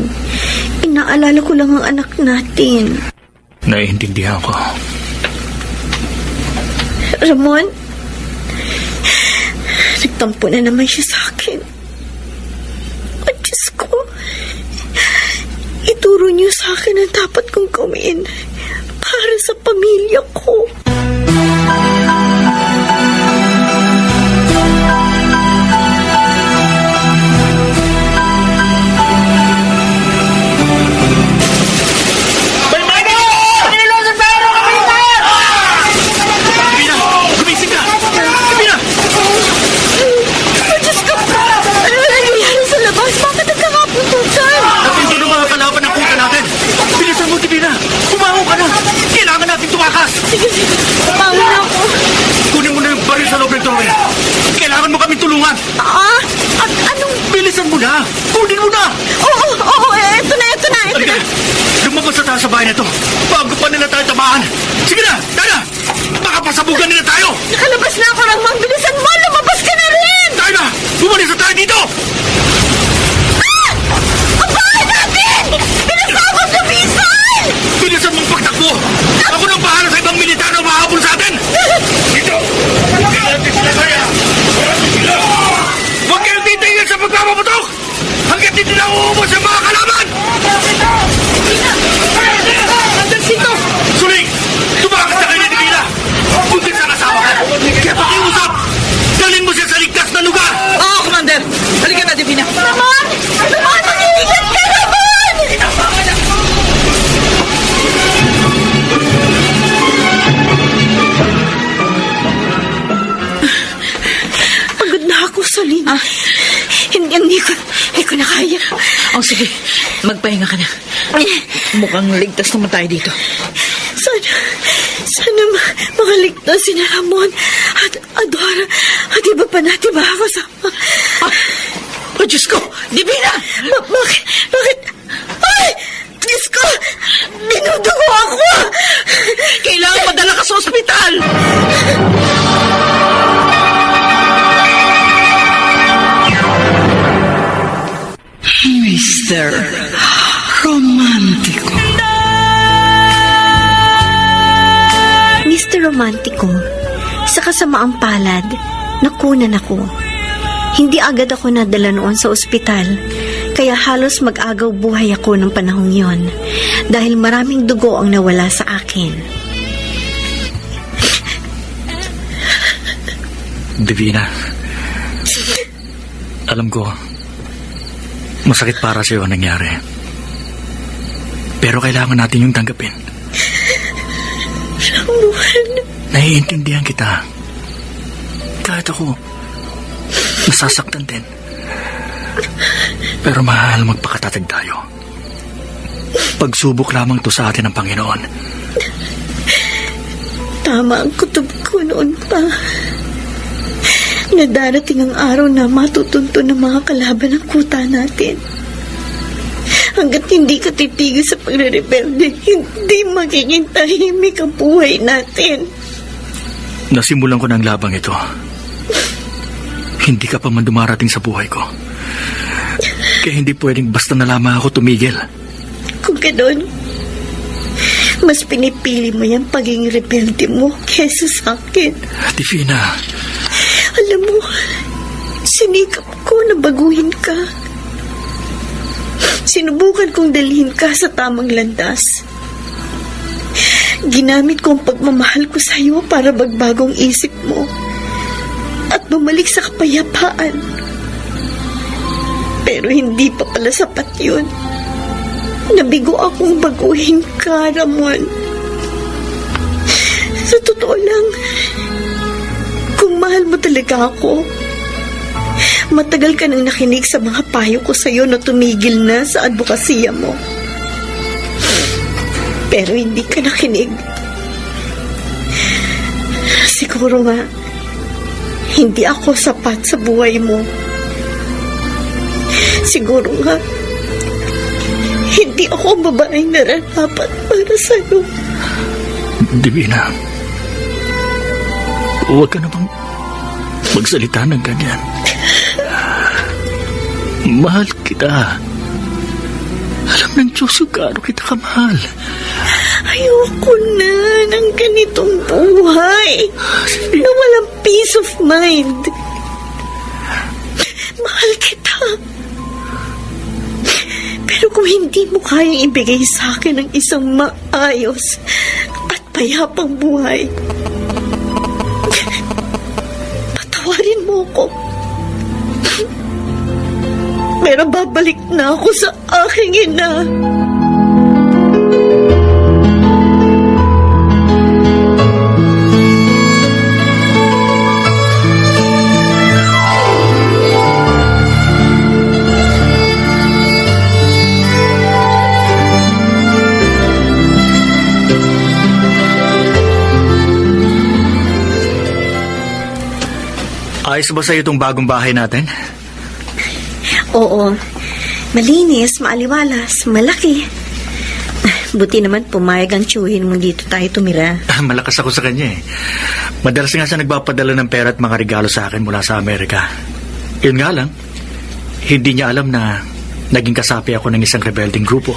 Inaalala ko lang ang anak natin. Naiintindihan ko. Ramon, nagtampo na naman siya sa akin. At Diyos ko, ituro niyo sa akin ang dapat kong gawin para sa pamilya ko. Kunin mo na yung baril sa loob ng torre. Kailangan mo kami tulungan. At anong... Bilisan mo na. Kunin mo na. Oo, eto na. Halika, lumabas na tayo sa bahay na ito bago pa nila tayo tamaan. Sige na, tara. Baka pasabugan nila tayo. Nakalabas na ako, Ramon. Bilisan mo, lumabas ka na rin! Tayo na, bumalis na tayo dito. Ang bahay natin! Pinasabot na Bison! Bilisan mong pagtakbo. Ako nang bahala sa ibang militar na mahabol sa atin. Dito. Hindi natin sila kaya. Huwag kayong titingin sa pagpapaputok hanggat hindi na uubos ang mga kalaban. Sito! Suling! Tumakas na kayo ni Divina! Buntis na kasama ka! Kaya pakiusap! Dalhin mo siya sa ligtas na lugar! Oo, Commander! Halika na, Divina! Ramon! Ramon! Maninigyan ka, Ramon! Pagod na ako, Solin. Hindi ko na kaya. Oh, sige. Magpahinga ka na. Mukhang ligtas naman tayo dito. Sana makaligtas si Ramon at Adora at iba pa natin makakasama. Oh, Diyos ko! Divina! Bakit? Ay! Diyos ko! Dinudugo ako! Kailangan madala ka sa ospital! Mr. Romantico. Mr. Romantico, sa kasamaang palad, nakunan ako. Hindi agad ako nadala noon sa ospital, kaya halos mag-agaw buhay ako ng panahong yon dahil maraming dugo ang nawala sa akin. Divina, alam ko, masakit para sa'yo ang nangyari. Pero kailangan natin yung tanggapin. Ramon. Naiintindihan kita. Kahit ako, nasasaktan din. Pero mahal, magpakatatag tayo. Pagsubok lamang to sa atin ng Panginoon. Tama ang kutob ko noon pa. Na darating ang araw na matutunto ng mga kalaban ng kuta natin. Hanggat hindi ka titigil sa pagre-rebelde, hindi magiging tahimik ang buhay natin. Nasimulan ko ng labang ito. Hindi ka pa man dumarating sa buhay ko. Kaya hindi pwedeng basta na lamang ako tumigil. Kung gano'n, mas pinipili mo yung pagiging rebelde mo kesa sa akin. Divina, Alam mo, sinikap ko na baguhin ka. Sinubukan kong dalhin ka sa tamang landas. Ginamit ko ang pagmamahal ko sa iyo para magbagong isip mo at bumalik sa kapayapaan. Pero hindi pa pala sapat yun. Nabigo akong baguhin ka, Ramon. Sa totoo lang, kung mahal mo talaga ako, matagal ka nang nakinig sa mga payo ko sa'yo na tumigil na sa advokasya mo. Pero hindi ka nakinig. Siguro nga, hindi ako sapat sa buhay mo. Siguro nga, hindi ako ang babaeng nararapat para sa'yo. Divina, huwag ka namang magsalita ng ganyan. Mahal kita. Alam ng Diyos kung gaano kita kamahal. Ayoko na ng ganitong buhay na walang peace of mind. Mahal kita. Pero kung hindi mo kayang ibigay sa akin ang isang maayos at payapang buhay, patawarin mo ko. Pero babalik na ako sa aking ina. Ayos ba sa'yo itong bagong bahay natin? Oo. Malinis, maaliwalas, malaki. Buti naman pumayag ang tiyuhin mo dito tayo tumira. Malakas ako sa kanya eh. Madalas nga siya nagpapadala ng pera at mga regalo sa akin mula sa Amerika. Yun nga lang, hindi niya alam na naging kasapi ako ng isang rebelding grupo.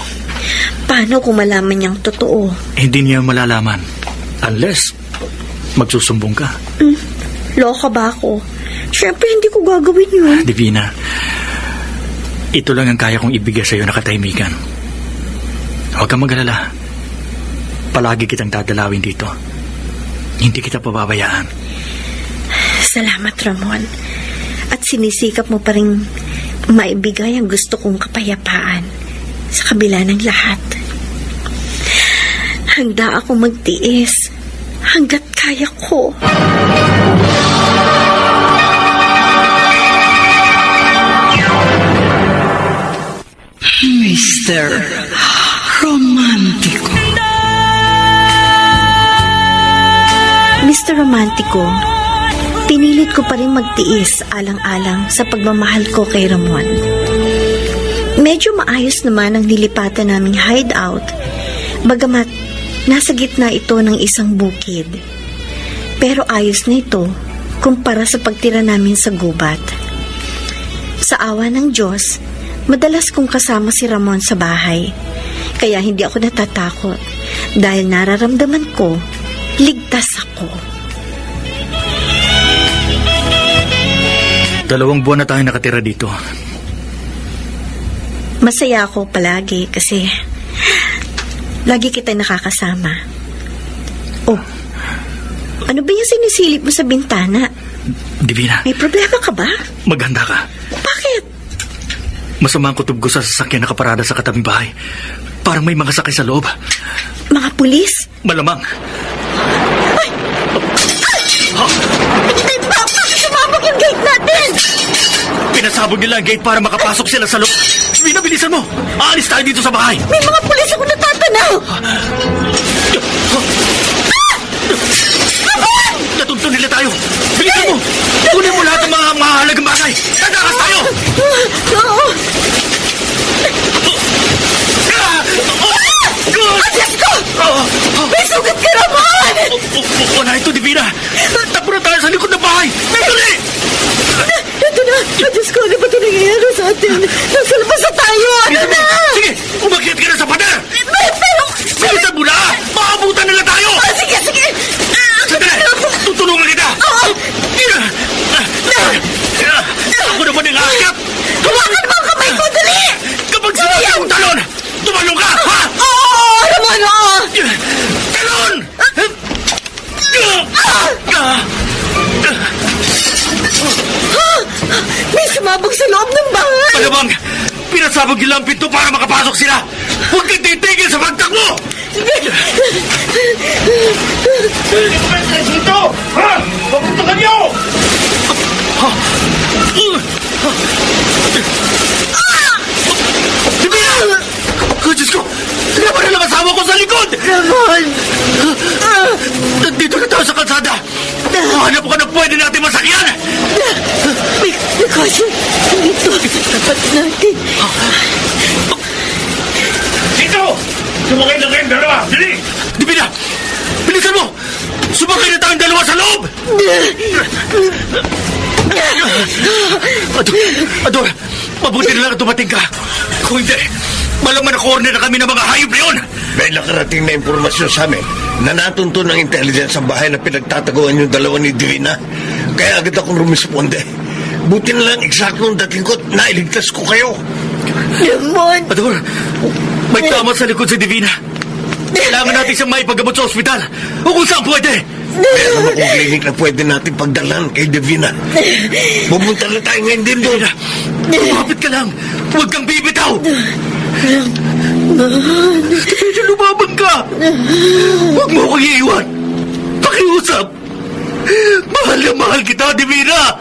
Paano kung malaman niyang totoo? Hindi niya malalaman. Unless, magsusumbong ka. Loka ba ako? Siyempre hindi ko gagawin yun. Divina, ito lang ang kaya kong ibigay sa iyo na katahimikan. Huwag kang mag-alala. Palagi kitang dadalawin dito. Hindi kita pababayaan. Salamat, Ramon. At sinisikap mo pa rin maibigay ang gusto kong kapayapaan sa kabila ng lahat. Handa ako magtiis hanggat kaya ko. Mr. Romantico. Mr. Romantico, pinilit ko pa rin magtiis alang-alang sa pagmamahal ko kay Ramon. Medyo maayos naman ang nilipatan naming hideout, bagamat nasa gitna ito ng isang bukid. Pero ayos na ito kumpara sa pagtira namin sa gubat. Sa awa ng Diyos, madalas kong kasama si Ramon sa bahay, kaya hindi ako natatakot dahil nararamdaman ko, ligtas ako. 2 buwan na tayo nakatira dito. Masaya ako palagi kasi lagi kita nakakasama. Oh, ano ba yung sinisilip mo sa bintana? Divina, May problema ka ba? maganda ka. Bakit? Masama ang kutob ko sa sasakyan nakaparada sa katabing bahay. Parang may mga sakay sa loob. Mga pulis? Malamang. Ay, bakit sumabog yung gate natin? Pinasabog nila ang gate para makapasok sila sa loob. Divina, bilisan mo! Aalis tayo dito sa bahay! May mga pulis ako natatanaw! Natuntun nila tayo! Bilisan mo! Kunin mo lahat ng mga mahalagang bagay! Tatakas tayo! Oo! Diyos ko! May sugat ka naman! Wala ito, Divina! Takbo na tayo sa likod ng bahay! Dali! Ito na! Diyos ko, ano ba ito nangyayari sa atin? Nasa labas na tayo! Ano Bilisan mo! na? Sige! Umakyat ka na sa pader! Pero... Bilisan mo na! Maabutan nila tayo! Sige, sige! Sandali! Tutulungan kita! Ako naman ang aakyat! Hawakan mo ang kamay ko! Dali! Kapag sinabi akong talon, tumalong ka! Ha? Oo! Ramon, oo! Talon! May sumabog sa loob ng bahay! Malamang, pinasabog nila ang pinto para makapasok sila! Huwag kang titigil sa pagtakbo! Dito! Ha? Papuntakan niyo! Divina! Oh, Diyos ko! Sinabi na lang asawa ko sa likod! Ramon! Dito na tayo sa kalsada! Hanap ko na pwede natin masakyan! May kotse! Dito! Dapat natin! Dito! Sumakay na kayong dalawa! Dali! Divina! Bilisan mo! Sumakay na tayong dalawa sa loob! Ador! Mabuti na lang dumating ka! Kung hindi, malaman na corner na kami ng mga hayop na yun! May nakarating na impormasyon sa amin na natunto ng intelligence sa bahay na pinagtataguan yung dalawa ni Divina. Kaya agad akong rumisponde. Buti na lang eksaktong dating ko, nailigtas ko kayo. Ramon! Ador, may tama sa likod si Divina. Kailangan natin siyang maipagamot sa ospital o kung saan pwede. Meron akong clinic na pwede natin pagdalan kay Divina. Pumunta na tayo ngayon din doon. Lumapit ka lang. Huwag kang bibitaw. Divina, lumabang ka. Huwag mo akong iiwan. Pakiusap. Mahal na mahal kita, Divina.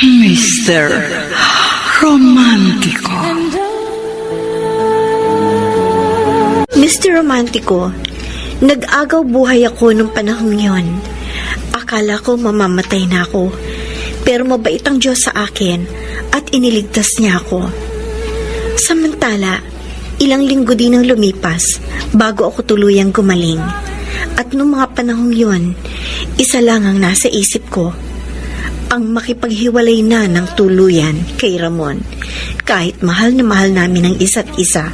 Mr. Romantico. Mr. Romantico, nag-agaw buhay ako nung panahong yon. Akala ko mamamatay na ako. Pero mabait ang Diyos sa akin at iniligtas niya ako. Samantala, ilang linggo din ang lumipas bago ako tuluyang gumaling. At nung mga panahong yon, isa lang ang nasa isip ko. Ang makipaghiwalay na ng tuluyan kay Ramon kahit mahal na mahal namin ang isa't isa.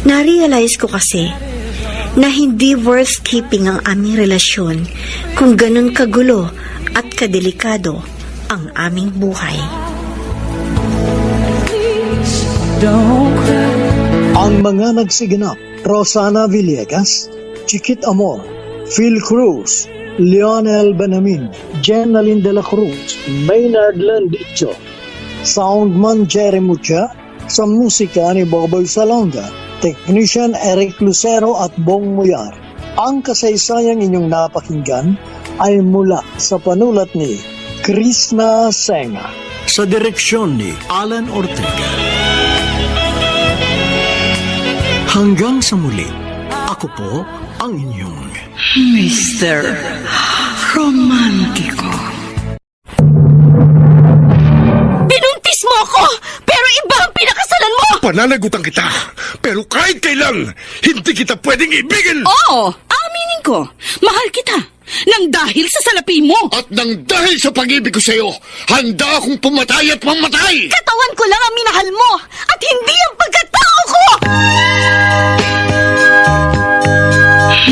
Na-realize ko kasi na hindi worth keeping ang aming relasyon kung ganun kagulo at kadelikado ang aming buhay. Don't cry. Ang mga nagsiganap, Rosana Villegas, Chiquit Amor, Phil Cruz, Lionel Benamin, Jenaline de la Cruz, Maynard Landicho, Soundman Jerry Mucha, sa musika ni Boboy Salonga, Technician Eric Lucero at Bong Muyar. Ang kasaysayang inyong napakinggan ay mula sa panulat ni Krishna Senga, sa direksyon ni Alan Ortega. Hanggang sa muli, ako po ang inyong Mr. Romantico. Binuntis mo ako! Pero iba ang pinakasalan mo! Pananagutan kita, pero kahit kailan, hindi kita pwedeng ibigin! Oo, aminin ko. Mahal kita. Nang dahil sa salapi mo. At nang dahil sa pag-ibig ko sa'yo, handa akong pumatay at mamatay! Katawan ko lang ang minahal mo at hindi ang pagkatao ko!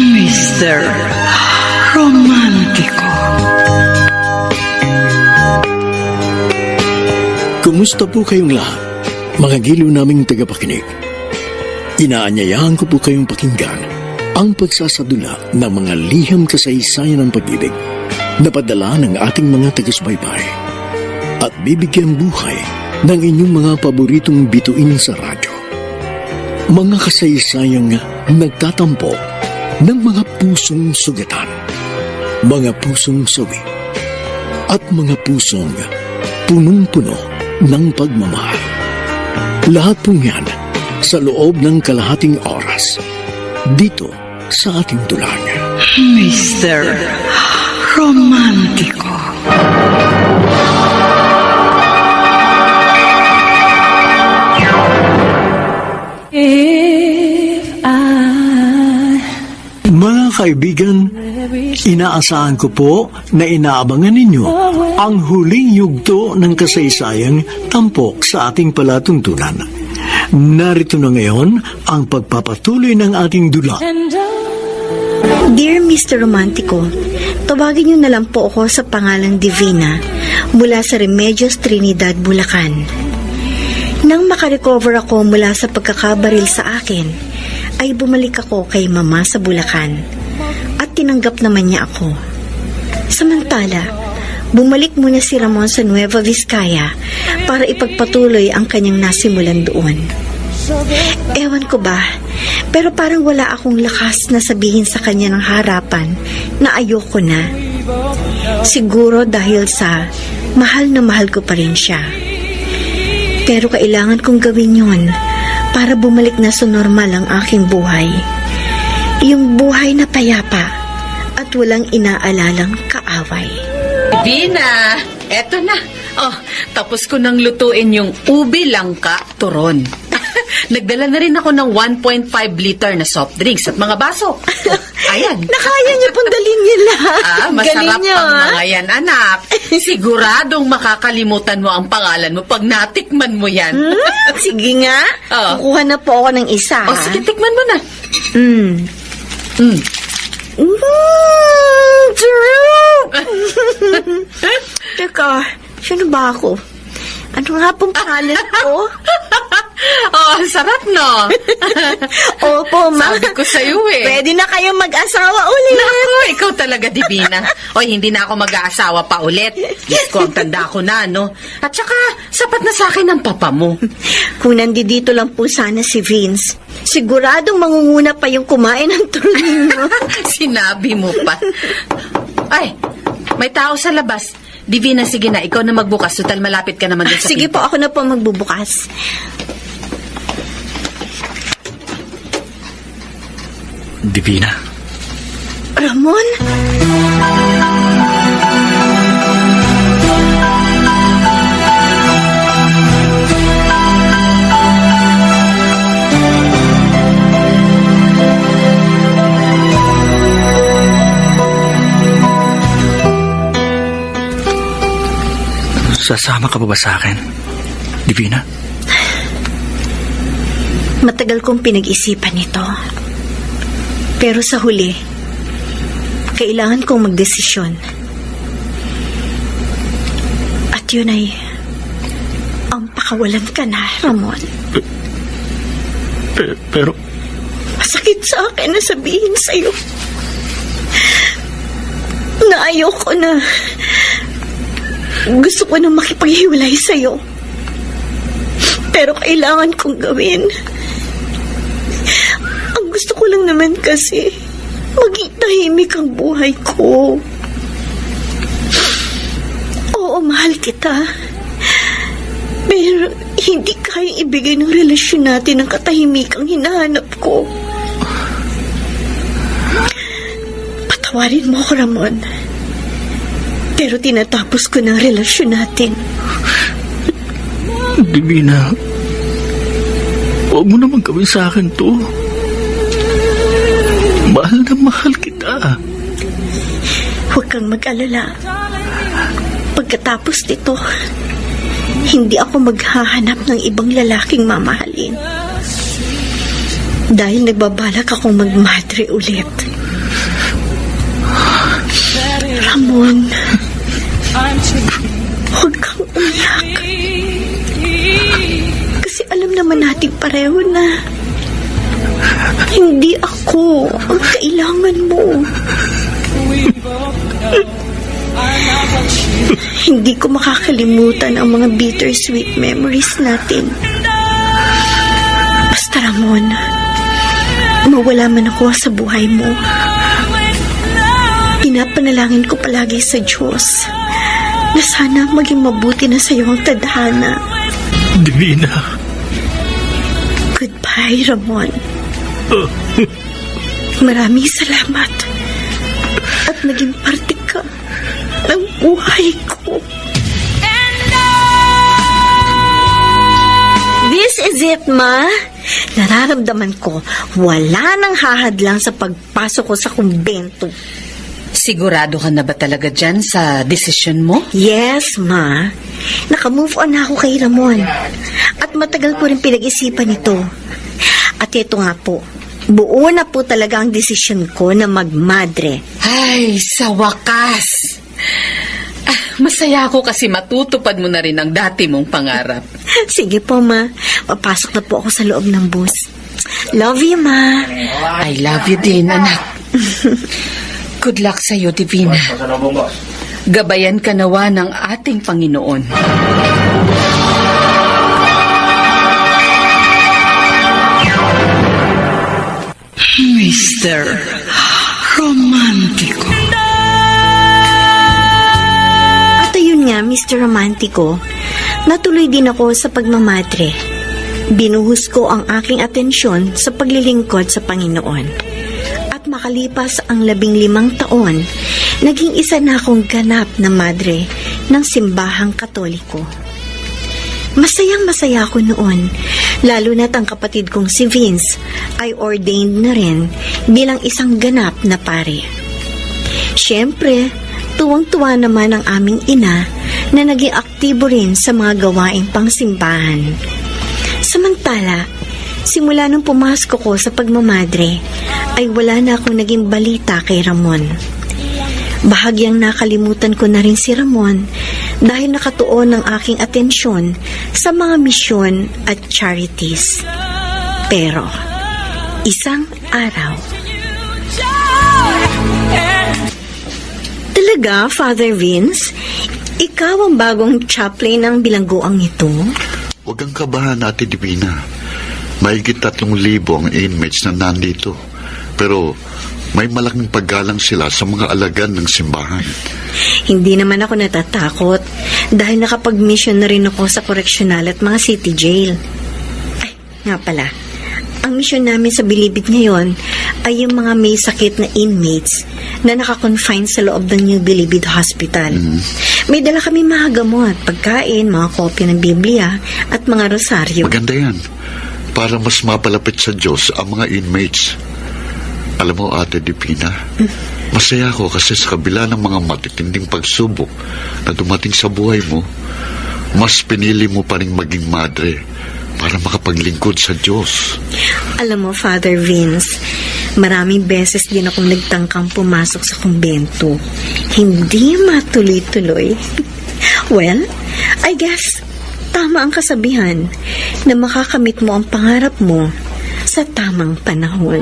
Mr. Romantico. Kumusta po kayong lahat, mga giliw naming tagapakinig? Inaanyayahan ko po kayong pakinggan ang pagsasadula ng mga liham kasaysayan ng pag-ibig na padala ng ating mga taga-subaybay at bibigyan buhay ng inyong mga paboritong bituin sa radyo. Mga kasaysayang nagtatampo ng mga pusong sugatan. mga pusong sawi, at mga pusong punong-puno ng pagmamahal. Lahat pong yan sa loob ng kalahating oras dito sa ating dulang. Mr. Romantico. Mga kaibigan, inaasahan ko po na inaabangan ninyo ang huling yugto ng kasaysayang tampok sa ating palatuntunan. Narito na ngayon ang pagpapatuloy ng ating dula. Dear Mr. Romantico, tawagin niyo na lang po ako sa pangalang Divina mula sa Remedios Trinidad, Bulacan. Nang makarecover ako mula sa pagkakabaril sa akin, ay bumalik ako kay Mama sa Bulacan at tinanggap naman niya ako. Samantala, bumalik muna si Ramon sa Nueva Vizcaya para ipagpatuloy ang kanyang nasimulan doon. Ewan ko ba, pero parang wala akong lakas na sabihin sa kanya ng harapan na ayoko na. Siguro dahil sa mahal na mahal ko pa rin siya. Pero kailangan kong gawin yon para bumalik na sa normal ang aking buhay. Yung buhay na payapa at walang inaalalang kaaway. Divina, eto na. Oh, tapos ko nang lutuin yung ubi langka turon. Nagdala na rin ako ng 1.5 liter na soft drinks at mga baso. Ayan. Nakaya niyo pong dalhin niya lahat. Masarap Galing niyo, ang mga yan, anak. Siguradong makakalimutan mo ang pangalan mo pag natikman mo yan. Sige nga. Oh. Kukuha na po ako ng isa. O, sige, tikman mo na. True! Teka, sino ba ako? Ano nga pong pangalan ko? Oh, sarap, no? Opo, ma. Sabi ko sa'yo eh. Pwede na kayong mag-asawa ulit. Naku, ikaw talaga, Divina. Oy, hindi na ako mag-aasawa pa ulit. Diyos ko, ang tanda ko na, no? At saka, sapat na sa akin ang papa mo. Kung nandito lang po sana si Vince, siguradong mangunguna pa yung kumain ng turino. Sinabi mo pa. Ay, may tao sa labas. Divina, sige na, ikaw na magbukas. Total, malapit ka naman dun sa Sige pinto. po, ako na po magbubukas. Divina, Ramon? sasama ka pa ba sa akin? Divina? Matagal kong pinag-isipan ito. Pero sa huli, kailangan kong magdesisyon. At yun ay ang pakawalan ka na, Ramon. Pero, Masakit sa akin na sabihin sa'yo na ayoko na. Gusto ko na makipaghiwalay sa'yo. Pero kailangan kong gawin. Ang gusto ko lang naman kasi maging tahimik ang buhay ko. Oo, mahal kita. Pero hindi kaya ibigay ng relasyon natin ang katahimikang hinahanap ko. Patawarin mo ko, Ramon. Pero tinatapos ko ng relasyon natin. Divina, huwag mo naman gawin sa akin to. Mahal na mahal kita. Huwag kang mag-alala. Pagkatapos nito, hindi ako maghahanap ng ibang lalaking mamahalin. Dahil nagbabalak akong magmadre ulit. Ramon, huwag kang umiyak. Kasi alam naman natin pareho na hindi ako ang kailangan mo. Hindi ko makakalimutan ang mga bittersweet memories natin. Basta, Ramon, mawala man ako sa buhay mo, pinapalit Ipanalangin ko palagi sa Diyos na sana maging mabuti na sa iyo ang tadhana. Divina. Goodbye, Ramon. Maraming salamat. At naging parte ka ng buhay ko. This is it, Ma. Nararamdaman ko, wala nang hahadlang sa pagpasok ko sa kumbento. Sigurado ka na ba talaga dyan sa desisyon mo? Yes, Ma. Naka-move on na ako kay Ramon. At matagal ko rin pinag-isipan ito. At ito nga po, buo na po talaga ang desisyon ko na magmadre. Ay, sa wakas! Masaya ako kasi matutupad mo na rin ang dati mong pangarap. Sige po, Ma. Papasok na po ako sa loob ng bus. Love you, Ma. I love you din, anak. Good luck sa'yo, Divina. Gabayan ka nawa ng ating Panginoon. Mr. Romantico. At ayun nga, Mr. Romantico, natuloy din ako sa pagmamadre. Binuhos ko ang aking atensyon sa paglilingkod sa Panginoon. At makalipas ang 15 taon, naging isa na akong ganap na madre ng simbahang Katoliko. Masayang-masaya ako noon, lalo na't ang kapatid kong si Vince ay ordained na rin bilang isang ganap na pare. Siyempre, tuwang-tuwa naman ang aming ina na naging aktibo rin sa mga gawaing pangsimbahan. Samantala, simula nung pumasok ko sa pagmamadre, ay wala na akong naging balita kay Ramon. Bahagyang nakalimutan ko na rin si Ramon dahil nakatuon ang aking atensyon sa mga misyon at charities. Pero, isang araw, talaga, Father Vince? Ikaw ang bagong chaplain ng bilangguang ito? Huwag kang kabahan, Ate Divina. Mahigit 3,000 ang inmates na nandito. Pero may malaking paggalang sila sa mga alagan ng simbahan. Hindi naman ako natatakot dahil nakapag-mission na rin ako sa correctional at mga city jail. Ay, nga pala. Ang mission namin sa Bilibid ngayon ay yung mga may sakit na inmates na nakakonfine sa loob ng New Bilibid Hospital. May dala kami mga gamot, pagkain, mga kopya ng Biblia at mga rosaryo. Maganda yan. Para mas mapalapit sa Diyos ang mga inmates. Alam mo, Ate Divina, masaya ako kasi sa kabila ng mga matitinding pagsubok na dumating sa buhay mo, mas pinili mo pa rin maging madre para makapaglingkod sa Diyos. Alam mo, Father Vince, maraming beses din akong nagtangkang pumasok sa kumbento. Hindi matuloy-tuloy. Well, I guess tama ang kasabihan na makakamit mo ang pangarap mo sa tamang panahon.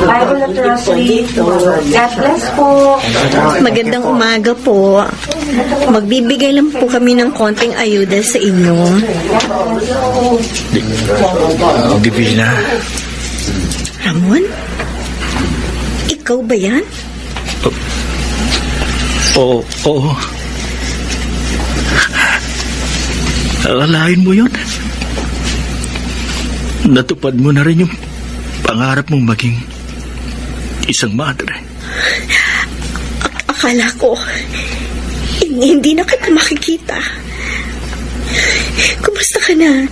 Bible Literacy. God bless po. Magandang umaga po. Magbibigay lang po kami ng konting ayuda sa inyo. Divina. Ramon? Ikaw ba yan? Oo. Alalahin mo yun. Natupad mo na rin yung pangarap mong maging isang madre. Akala ko, hindi na kita makikita. Kumusta ka na?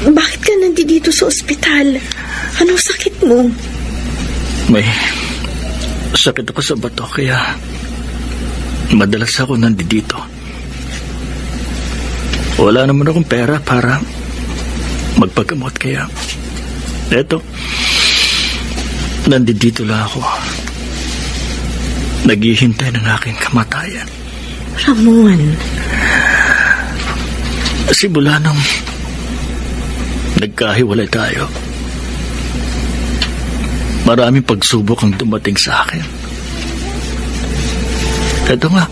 Bakit ka nandito sa ospital? Anong sakit mo? May sakit ako sa bato, kaya madalas ako nandito. Wala naman akong pera para magpagamot, kaya eto, nandito lang ako. Naghihintay ng aking kamatayan. Ramon, Simula nung nagkahiwalay tayo, maraming pagsubok ang dumating sa akin. Ito nga,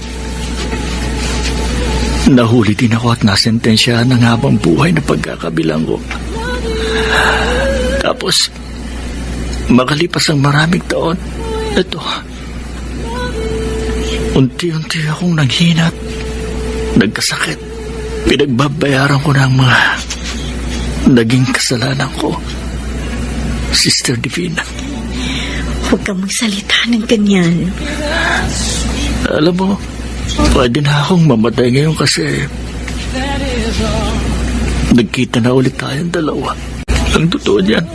nahuli din ako at nasentensyahan ng habang buhay na pagkakabilang ko. Tapos, makalipas ang maraming taon, ito, unti-unti akong nanghina at nagkasakit. Pinagbabayaran ko ng mga naging kasalanan ko. Sister Divina. Huwag kang magsalita ng ganyan. Alam mo, pwede na akong mamatay ngayon kasi nagkita na ulit tayong dalawa. Ang totoo niyan,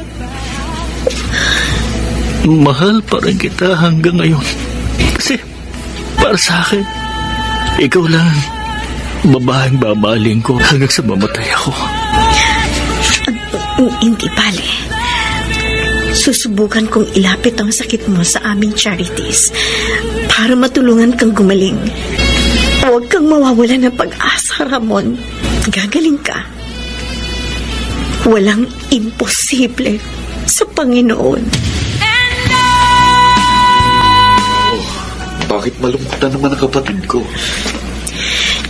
mahal pa rin kita hanggang ngayon. Kasi para sa akin, ikaw lang babaeng babaling ko hanggang sa mamatay ako. Hindi bale. Susubukan kong ilapit ang sakit mo sa aming charities para matulungan kang gumaling. Huwag kang mawawala ng pag-asa, Ramon. Gagaling ka. Walang imposible sa Panginoon. Bakit malungkot na naman ang kapatid ko?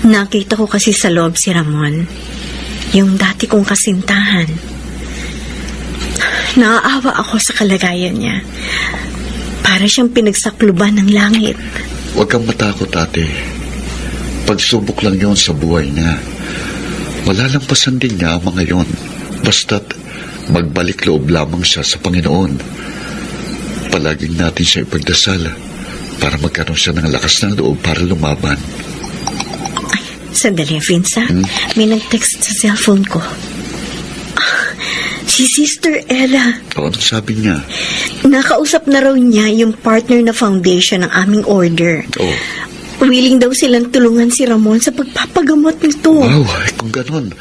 Nakita ko kasi sa loob si Ramon, yung dati kong kasintahan. Naaawa ako sa kalagayan niya. Para siyang pinagsakluban ng langit. Huwag kang matakot, ate. Pagsubok lang yon sa buhay niya. Malalampasan din niya ang mga yon. Basta't magbalik loob lamang siya sa Panginoon. Palaging natin siya ipagdasal para magkaroon siya ng lakas ng loob para lumaban. Sandali, Vince, ha? May nag-text sa cellphone ko. Si Sister Ella. O, anong sabi niya? Nakausap na raw niya yung partner na foundation ng aming order. Oh. Willing daw silang tulungan si Ramon sa pagpapagamot nito. Wow, kung ganon,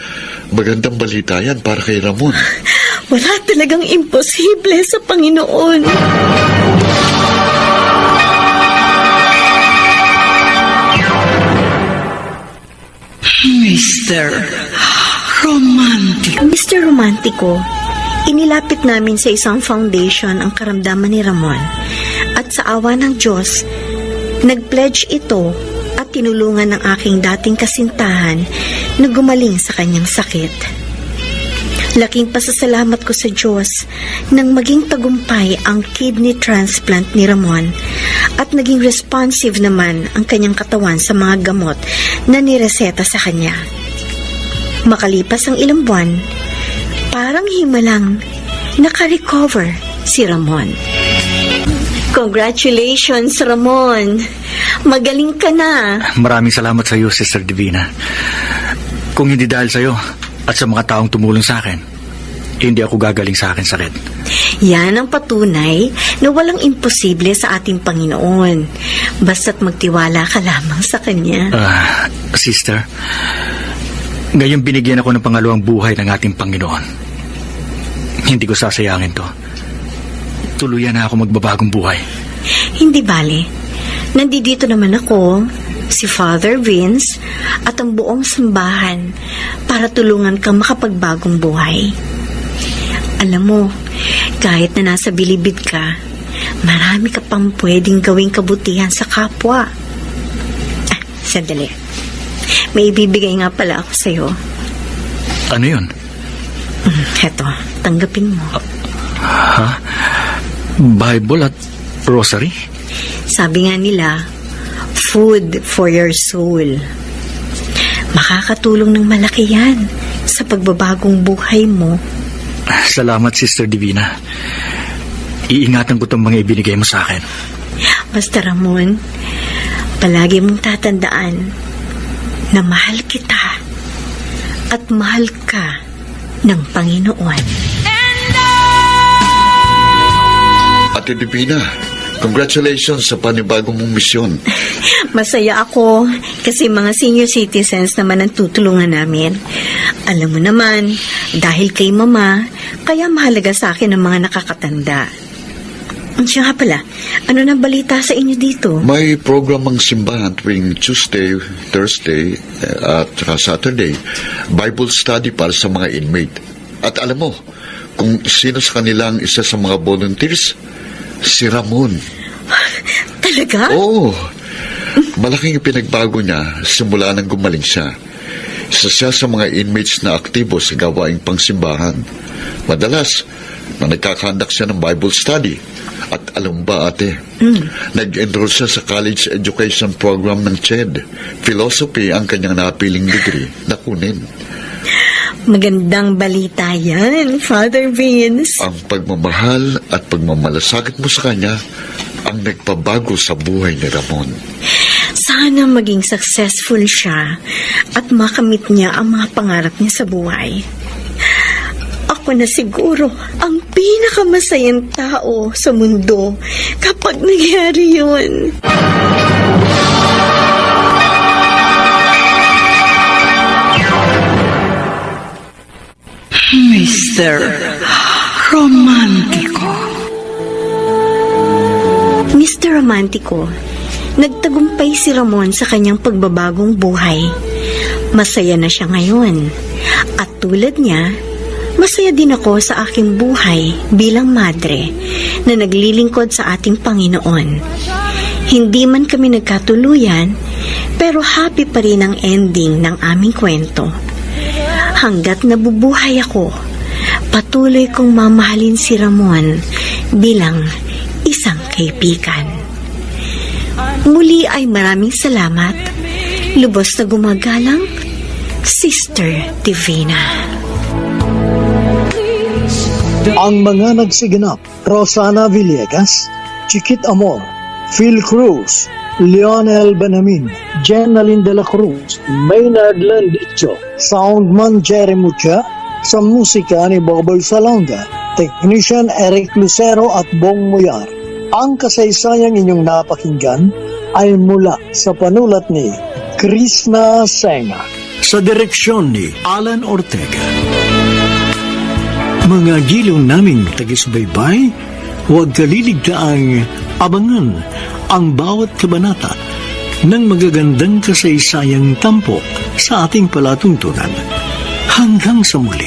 magandang balita yan para kay Ramon. Wala talagang imposible sa Panginoon. Mr. Romantic. Mr. Romantico, inilapit namin sa isang foundation ang karamdaman ni Ramon. At sa awa ng Diyos, nag-pledge ito at tinulungan ng aking dating kasintahan na gumaling sa kanyang sakit. Laking pasasalamat ko sa Diyos nang maging tagumpay ang kidney transplant ni Ramon at naging responsive naman ang kanyang katawan sa mga gamot na nireseta sa kanya. Makalipas ang ilang buwan, parang himalang naka-recover si Ramon. Congratulations, Ramon! Magaling ka na! Maraming salamat sa iyo, Sister Divina. Kung hindi dahil sa iyo at sa mga taong tumulong sa akin, hindi ako gagaling sa akin sakit. Yan ang patunay na walang imposible sa ating Panginoon. Basta't magtiwala ka lamang sa Kanya. Sister, ngayon binigyan ako ng pangalawang buhay ng ating Panginoon. Hindi ko sasayangin to. Tuluyan na ako magbabagong buhay. Hindi bale. Nandito naman ako, si Father Vince, at ang buong sambahan para tulungan kang makapagbagong buhay. Alam mo, kahit na nasa bilibid ka, marami ka pang pwedeng gawing kabutihan sa kapwa. Sandali. May ibibigay nga pala ako sa'yo. Ano yun? Heto, tanggapin mo. Ha? Bible at rosary? Sabi nga nila, food for your soul. Makakatulong ng malaki yan sa pagbabagong buhay mo. Salamat, Sister Divina. Iingatan ko itong mga ibinigay mo sa akin. Basta Ramon, palagi mong tatandaan na mahal kita at mahal ka ng Panginoon. Ate Divina, congratulations sa panibagong mong misyon. Masaya ako kasi mga senior citizens naman ang tutulungan namin. Alam mo naman, dahil kay Mama, kaya mahalaga sa akin ang mga nakakatanda. Siya nga pala, ano na balita sa inyo dito? May program ang simbahan tuwing Tuesday, Thursday, at saka Saturday. Bible study para sa mga inmate. At alam mo, kung sino sa kanila ang isa sa mga volunteers, si Ramon. Talaga? Oo. Malaking pinagbago niya simula nang gumaling siya. Isa siya sa mga inmates na aktibo sa gawaing pangsimbahan. Madalas, nagkakandak siya ng Bible study. At alam ba, ate, nag-enroll siya sa college education program ng CHED. Philosophy ang kanyang napiling degree na kunin. Magandang balita yan, Father Vince. Ang pagmamahal at pagmamalasakit mo sa kanya ang nagpabago sa buhay ni Ramon. Sana maging successful siya at makamit niya ang mga pangarap niya sa buhay. Ako na siguro ang pinakamasayang tao sa mundo kapag nangyari yun. Mr. Romantico. Mr. Romantico, nagtagumpay si Ramon sa kanyang pagbabagong buhay. Masaya na siya ngayon. At tulad niya, masaya din ako sa aking buhay bilang madre na naglilingkod sa ating Panginoon. Hindi man kami nagkatuluyan, pero happy pa rin ang ending ng aming kwento. Hanggat nabubuhay ako, patuloy kong mamahalin si Ramon bilang isang kaibigan. Muli ay maraming salamat. Lubos na gumagalang, Sister Divina. Ang mga nagsiganap, Rosana Villegas, Chiquit Amor, Phil Cruz, Lionel Benamin, Jenalyn de la Cruz, Maynard Landicho, Soundman Jerry Mucha, sa musika ni Boboy Salonga, Technician Eric Lucero at Bong Muyar. Ang kasaysayang inyong napakinggan ay mula sa panulat ni Krishna Senga. Sa direksyon ni Alan Ortega. Mga giliw naming tagisbaybay, huwag kaliligtaang abangan ang bawat kabanata ng magagandang kasaysayang tampok sa ating palatuntunan. Hanggang sa muli,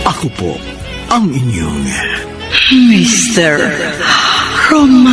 ako po ang inyong Mr. Romantico.